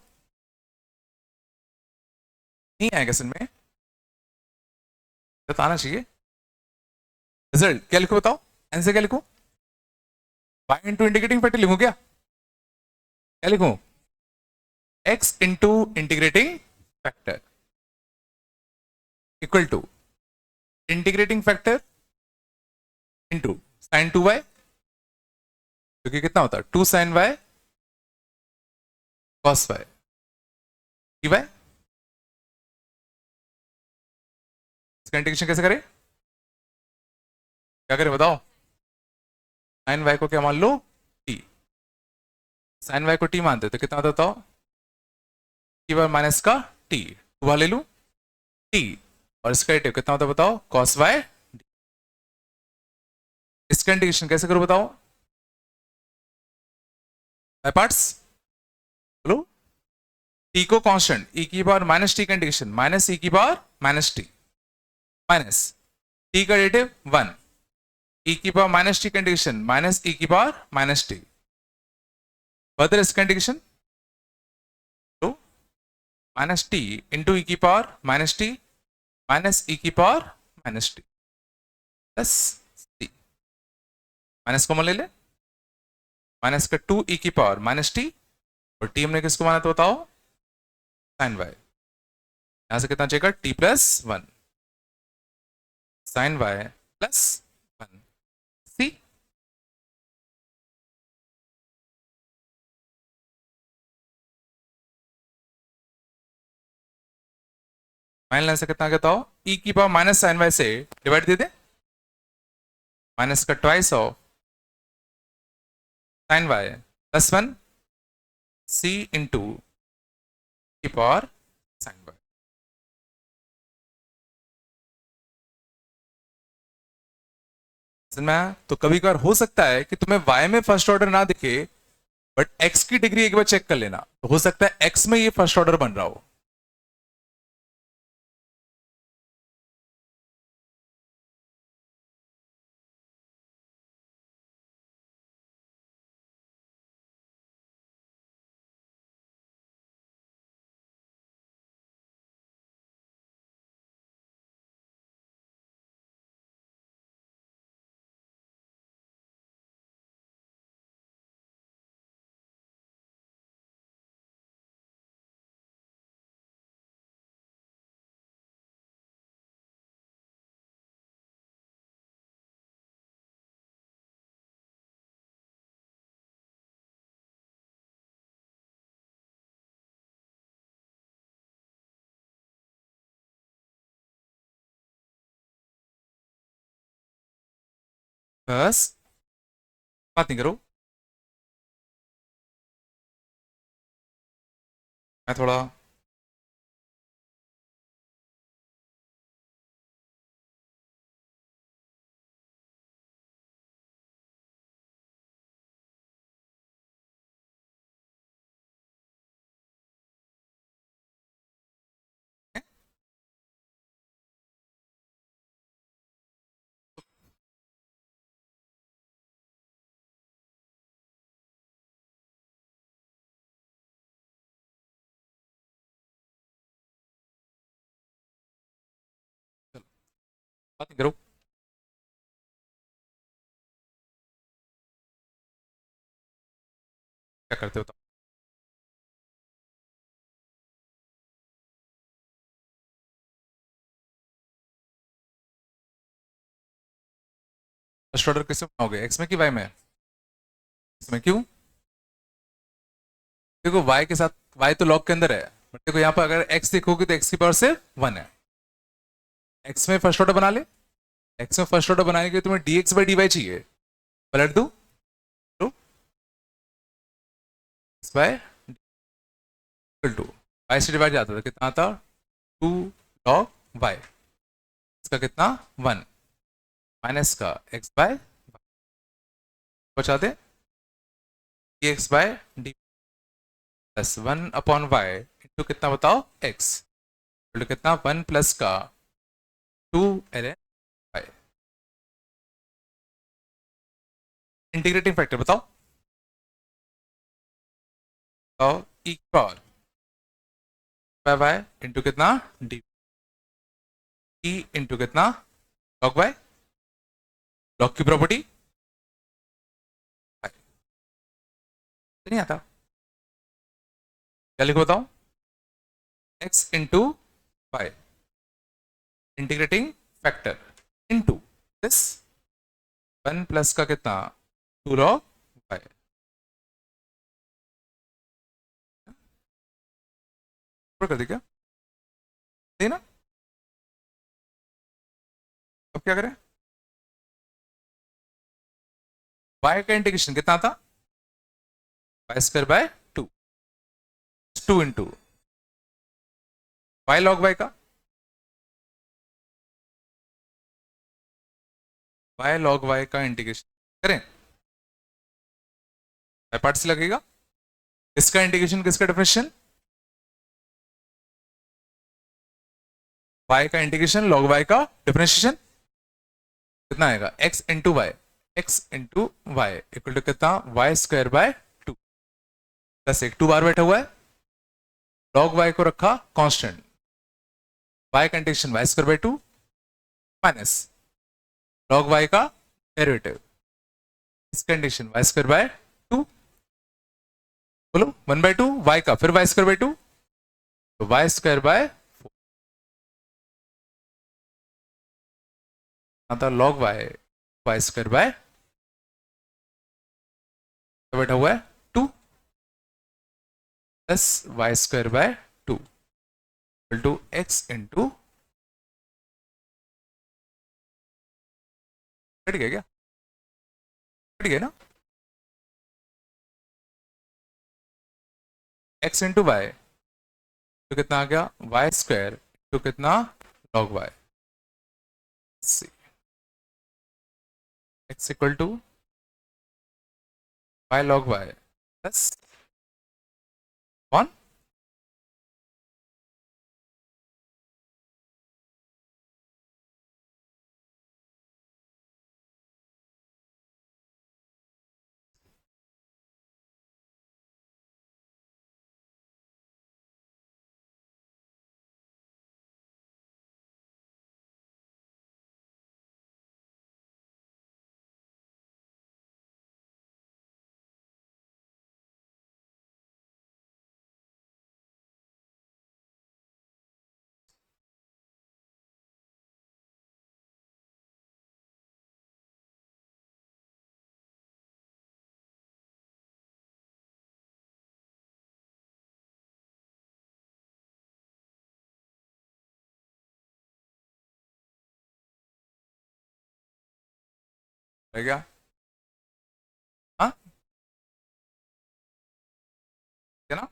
नहीं आएगा सिर में, बताना चाहिए। रिजल्ट क्या लिखो बताओ, आंसर क्या लिखो, y इंटू इंटीग्रेटिंग फैक्टर लिखूं क्या लिखूं, x into integrating factor equal to integrating factor into sin 2y, क्योंकि कितना होता है 2 sin y cos y dy। इसका इंटीग्रेशन कैसे करें, क्या करें बताओ, sin y को क्या मान लो t, sin y को t मानते तो कितना होता बताओ, की बार माइनस का t, वहां ले लू t, और इसका डेरिवेटिव कितना होता बताओ, cos y। इसका इंटीग्रेशन कैसे करो बताओ, बाय पार्ट्स। बोलो, t को कांस्टेंट e की पावर माइनस टी का इंटीग्रेशन माइनस e की power minus T minus t का डेरिवेटिव 1, e की पावर माइनस टी का इंटीग्रेशन माइनस e की पावर माइनस टी, फर्दर इसका इंटीग्रेशन तो माइनस टी इंटू e की power minus T minus e की power minus T plus T, minus common ले ले, माइनस का 2 e की पावर माइनस टी, और t हमने किसको माना तो बताओ, sin y। यहां से कितना चाहिए, t plus 1 sin y plus 1 सी। फाइनल आंसर कितना कहता हो, e की पावर माइनस sin y से डिवाइड दे दे, माइनस का twice of sin y plus 1 c into की पावर sin y। में तो कभी कभार हो सकता है कि तुम्हें y में फर्स्ट ऑर्डर ना दिखे, बट x की डिग्री एक बार चेक कर लेना, तो हो सकता है x में ये फर्स्ट ऑर्डर बन रहा हो। बस बात नहीं करो, मैं थोड़ा बात नहीं करो। क्या करते हो तो फर्स्ट ऑर्डर किससे बनाओगे, एक्स में कि वाई में? इसमें क्यों? देखो y के साथ, y तो लॉग के अंदर है, बट देखो यहाँ पर अगर x देखोगे तो x की पावर से 1 है। x में फर्स्ट ऑर्डर बना ले, x में फर्स्ट ऑर्डर बनाने के लिए तुम्हें dx बाई dy चाहिए, पलट दो तो x by equal to y से डिवाइड जाता था, कितना आता 2 log y, इसका कितना 1 माइनस का x बाय बचा दे dx by dy plus 1/y into कितना बताओ x, तो कितना 1 प्लस का 2 ln y। इंटीग्रेटिंग फैक्टर बताओ, बताओ e power by y into कितना डी, ई इंटू कितना लॉग वाई, लॉग की प्रॉपर्टी नहीं आता, क्या लिखो बताओ, x into y integrating factor into this 1 plus का कितना 2 लॉग वाई, कर दी क्या, सही ना? अब क्या करें, वाई का इंटीग्रेशन कितना था y square by 2, 2 into y log y का, वाई लॉग वाई का इंटीग्रेशन करें, वाई पार्ट से लगेगा, इसका इंटीग्रेशन किसका डिफरेंशियल, वाई का इंटीग्रेशन लॉग वाई का डिफरेंशिएशन कितना आएगा x into y, x into y equal to कितना वाई स्क्वायर बाय 2 प्लस एक 2 बार बैठा हुआ है, लॉग वाई को रखा कांस्टेंट, वाई का integration y square by 2 minus log y का डेरिवेटिव, इसका इंटीग्रेशन वाई स्क्वायर बाय 2, बोलो 1/2 वाई का फिर वाई स्क्वायर बाय 2, तो वाई स्क्वायर बाय 4 आता log y, y square by बैठा हुआ है 2 plus y square by 2 equal to x into, कट गया क्या, कट गया ना, एक्स इंटू वाई तो कितना आ गया वाई स्क्वायर तो कितना log y, c x equal to y log y plus 1 है क्या? हाँ, है ना?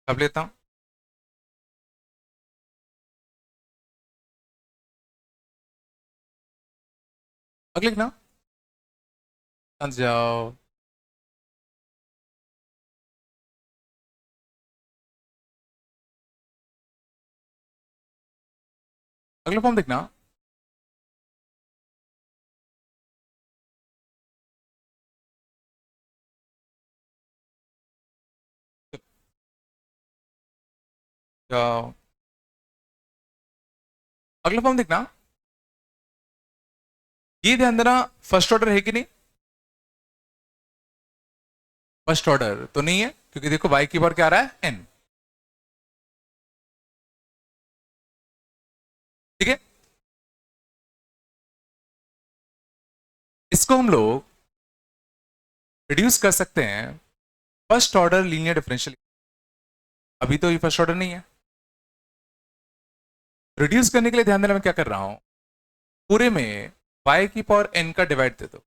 अब लेता हूँ। अगले लिखना। समझ जाओ। अगला फॉर्म देखना। जाओ। अगला फॉर्म देखना। ये ध्यान देना, फर्स्ट ऑर्डर है कि नहीं? फर्स्ट ऑर्डर तो नहीं है, क्योंकि देखो y की पावर क्या आ रहा है, n। ठीक है, इसको हम लोग रिड्यूस कर सकते हैं फर्स्ट ऑर्डर लीनियर डिफरेंशियल। अभी तो ये फर्स्ट ऑर्डर नहीं है। रिड्यूस करने के लिए ध्यान देना, मैं क्या कर रहा हूं, पूरे में y की पावर n का डिवाइड दे दो।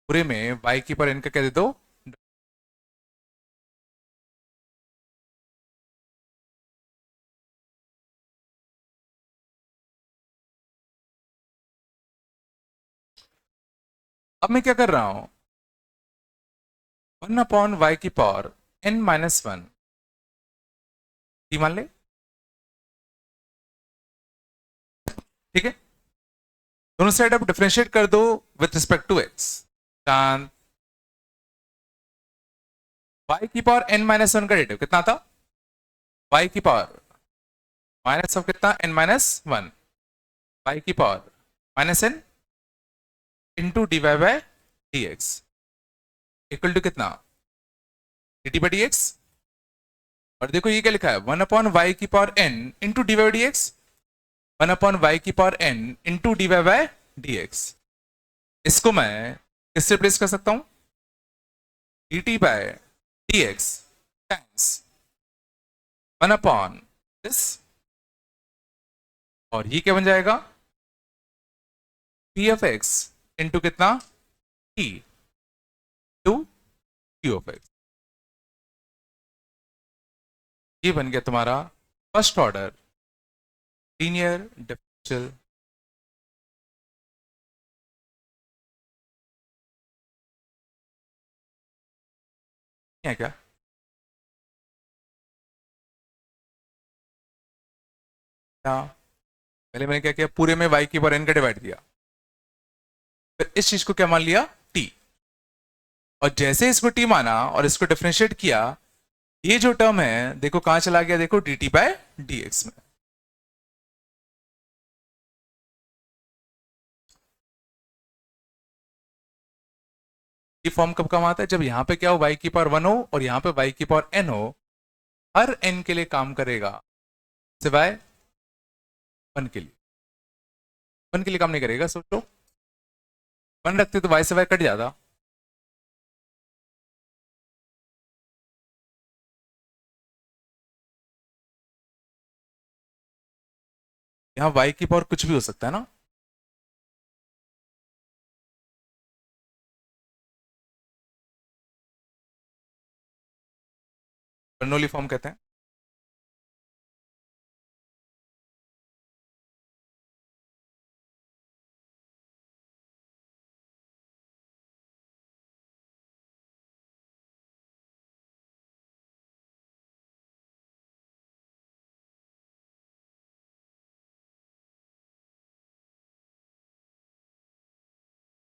पूरे में y की पावर n का क्या दे दो। अब मैं क्या कर रहा हूं, 1/y की पावर n-1 मान ले। ठीक है, दोनों साइड आप डिफरेंशिएट कर दो विथ रिस्पेक्ट टू x। चांद, y की पावर n-1 का डेरिवेटिव कितना था, y की पावर माइनस ऑफ कितना, n-1, y की power minus n into d y by d x equal to कितना, d t by d x. और देखो ये क्या लिखा है, 1/y की power n into d y d x. 1/y की power n into d y by d x. इसको मैं किससे रिप्लेस कर सकता हूं, d t by d x times 1/दिस, और ये क्या बन जाएगा, पी ऑफ एक्स इंटू कितना, T to q of x. ये बन गया तुम्हारा फर्स्ट ऑर्डर लीनियर डिफरेंशियल। है क्या? क्या पहले मैंने क्या किया, पूरे में y की पावर n का डिवाइड दिया, फिर इस चीज को क्या मान लिया, t। और जैसे इसको t माना और इसको डिफरेंशिएट किया, ये जो टर्म है देखो कहां चला गया, देखो d t by d x में। ये फॉर्म कब काम आता है, जब यहां पे क्या हो, y की पावर 1 हो और यहां पे y की पावर n हो। हर n के लिए काम करेगा, सिवाय 1 के लिए। 1 के लिए काम नहीं करेगा, सोचो 1 रखते तो y से y कट जाता। यहाँ y की पावर कुछ भी हो सकता है ना। बर्नौली फॉर्म कहते हैं।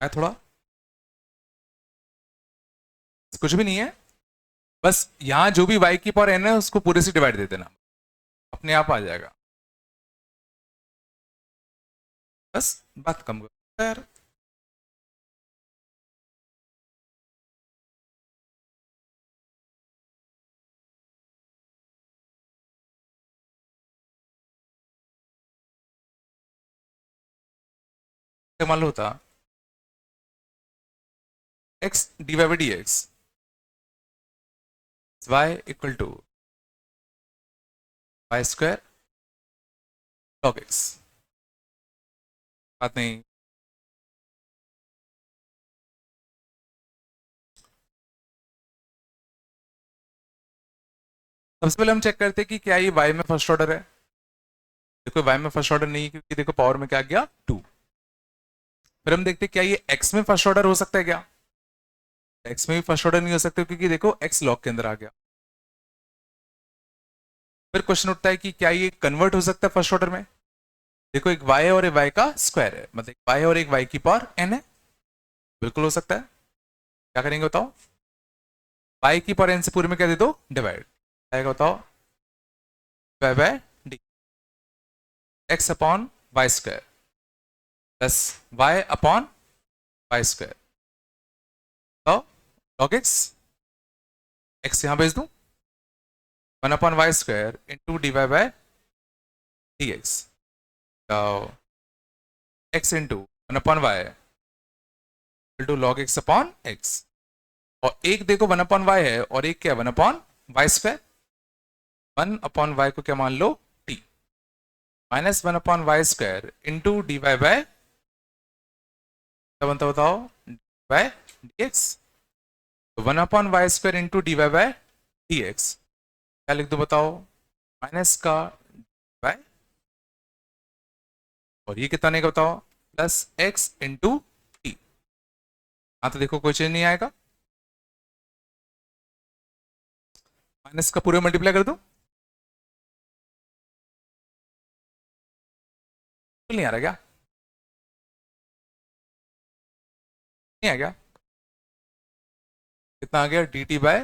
है थोड़ा, कुछ भी नहीं है, बस यहां जो भी y की पावर n है उसको पूरे से डिवाइड दे देना, अपने आप आ जाएगा। बस बात कम करो यार। मालूम होता x dy by dx y equal to y square log x। बात नहीं। सबसे पहले हम चेक करते हैं कि क्या ये y में फर्स्ट ऑर्डर है। देखो y में फर्स्ट ऑर्डर नहीं है क्योंकि देखो पावर में क्या गया 2। फिर हम देखते हैं क्या ये x में फर्स्ट ऑर्डर हो सकता है क्या। x में भी फर्स्ट ऑर्डर नहीं हो सकता क्योंकि देखो x लॉग के अंदर आ गया। फिर क्वेश्चन उठता है कि क्या ये कन्वर्ट हो सकता है फर्स्ट ऑर्डर में। देखो एक y और एक y का स्क्वायर है, मतलब एक y और एक y की पावर n है, बिल्कुल हो सकता है। क्या करेंगे बताओ, y की पावर n से पूरे में क्या दे दो डिवाइड, आएगा बताओ y by d x upon y square plus y upon y square. तो log x, x यहां भेज दूं 1 upon y square into d y by d x. तो x into 1 upon y into log x upon x. और एक देखो 1 upon Y है और एक क्या 1 upon y square. 1 upon y को क्या मान लो t minus 1 upon y square into d y by क्या बनता बताओ बाय डी एक्स। तो 1 upon y square into d y by d x क्या लिख दो बताओ, माइनस का बाय, और ये कितना नहीं बताओ प्लस एक्स इंटू टी। हाँ तो देखो कोई चेंज नहीं आएगा, माइनस का पूरे मल्टीप्लाई कर दो, नहीं आ रहा क्या, नहीं आ गया। कितना आ गया d t by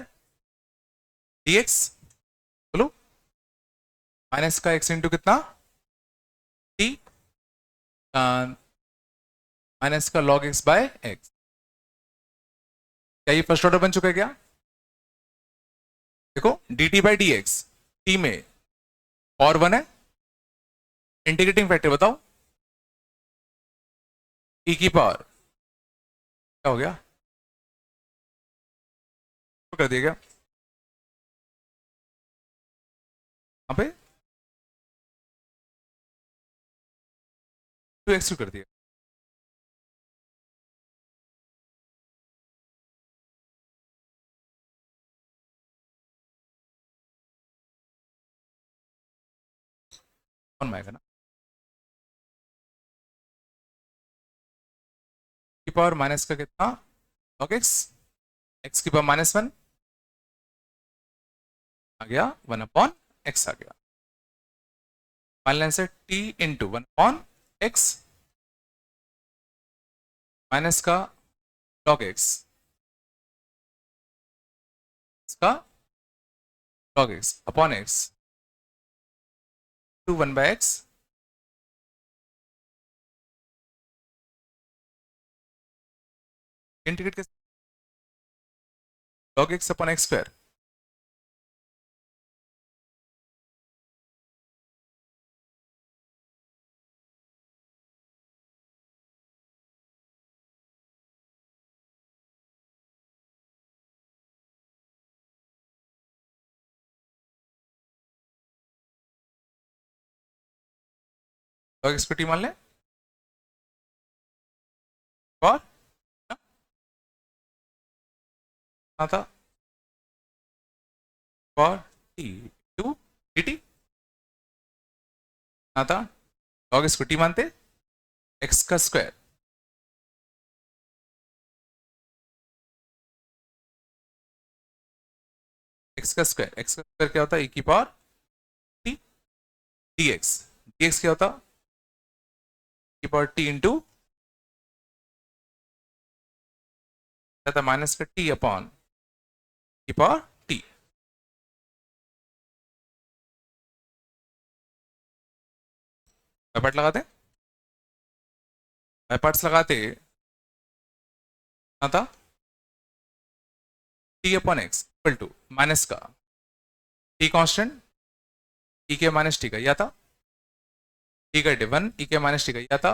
d x, बोलो माइनस का एक्स इंटू कितना टी माइनस का लॉग एक्स बाय एक्स। क्या ये फर्स्ट ऑर्डर बन चुका है क्या। देखो d t by d x t में और 1 है, इंटीग्रेटिंग फैक्टर बताओ e की पावर क्या हो गया, तो कर दिया क्या यहाँ पे 2x कर दिया। कौन माएगा ना की पावर माइनस का कितना log x, x की पावर -1 आ गया 1 अपॉन एक्स आ गया, मान लें से t into 1 upon x minus का log x, इसका log x upon x to 1 by x. Integrate के log x upon x square, log x को t मान लें और आता और t टू dt आता log x को t मानते x का स्क्वायर क्या होता है e की पावर t dx, dx क्या होता e की पावर t इंटू था माइनस का t upon e power t. Part लगाते, पार्ट्स लगाते ना था t upon x equal to minus का टी कांस्टेंट ई के माइनस टी का यह था, टी का डिवन ई के माइनस टी का यह था,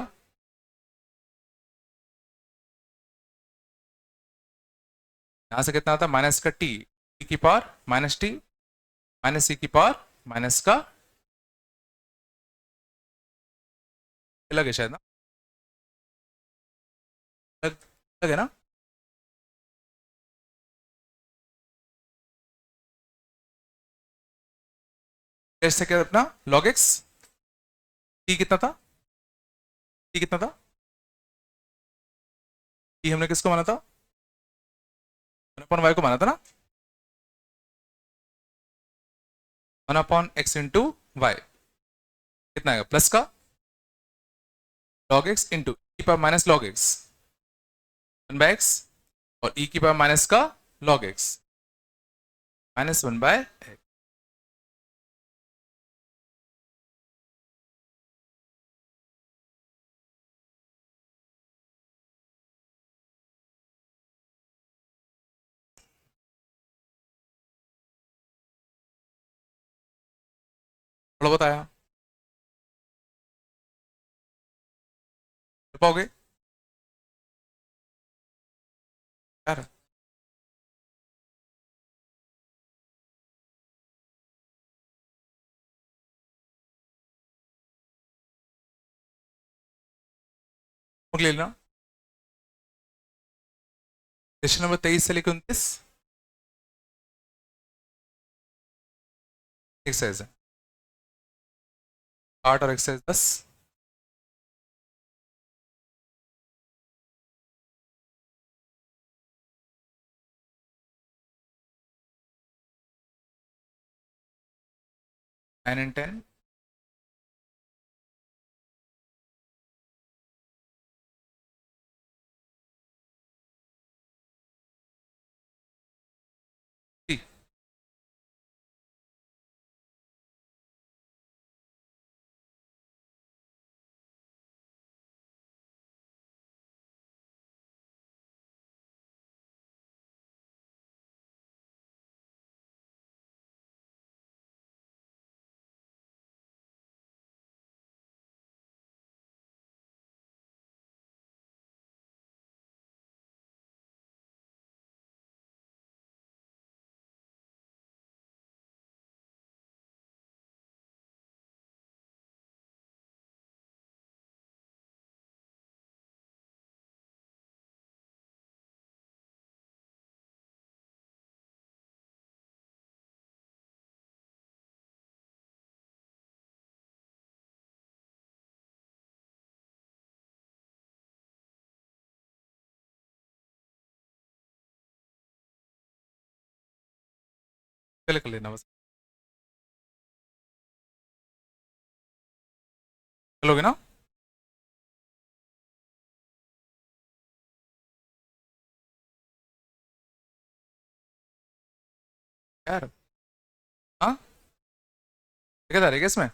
यहां से कितना था माइनस का टी ई की पावर माइनस टी माइनस ई की पावर माइनस का लगे शायद ना, लग, लगे ना। कैसे क्या अपना लॉग एक्स, टी कितना था, टी कितना था, टी हमने किसको माना था, वन अपॉन वाई को माना था ना, one upon x into y कितना आएगा प्लस का log x into e power minus log x one by x और ई की पावर माइनस का log x minus one by x. थोड़ा बताया पाओगे यार, ले लेना क्वेश्चन नंबर 23 से लेकर 29 एक्सरसाइज है, 8 और एक्सरसाइज 10। 9 and 10, सी पहले कर लेना बस, चलोगे ना यार, हाँ क्या था क्या इसमें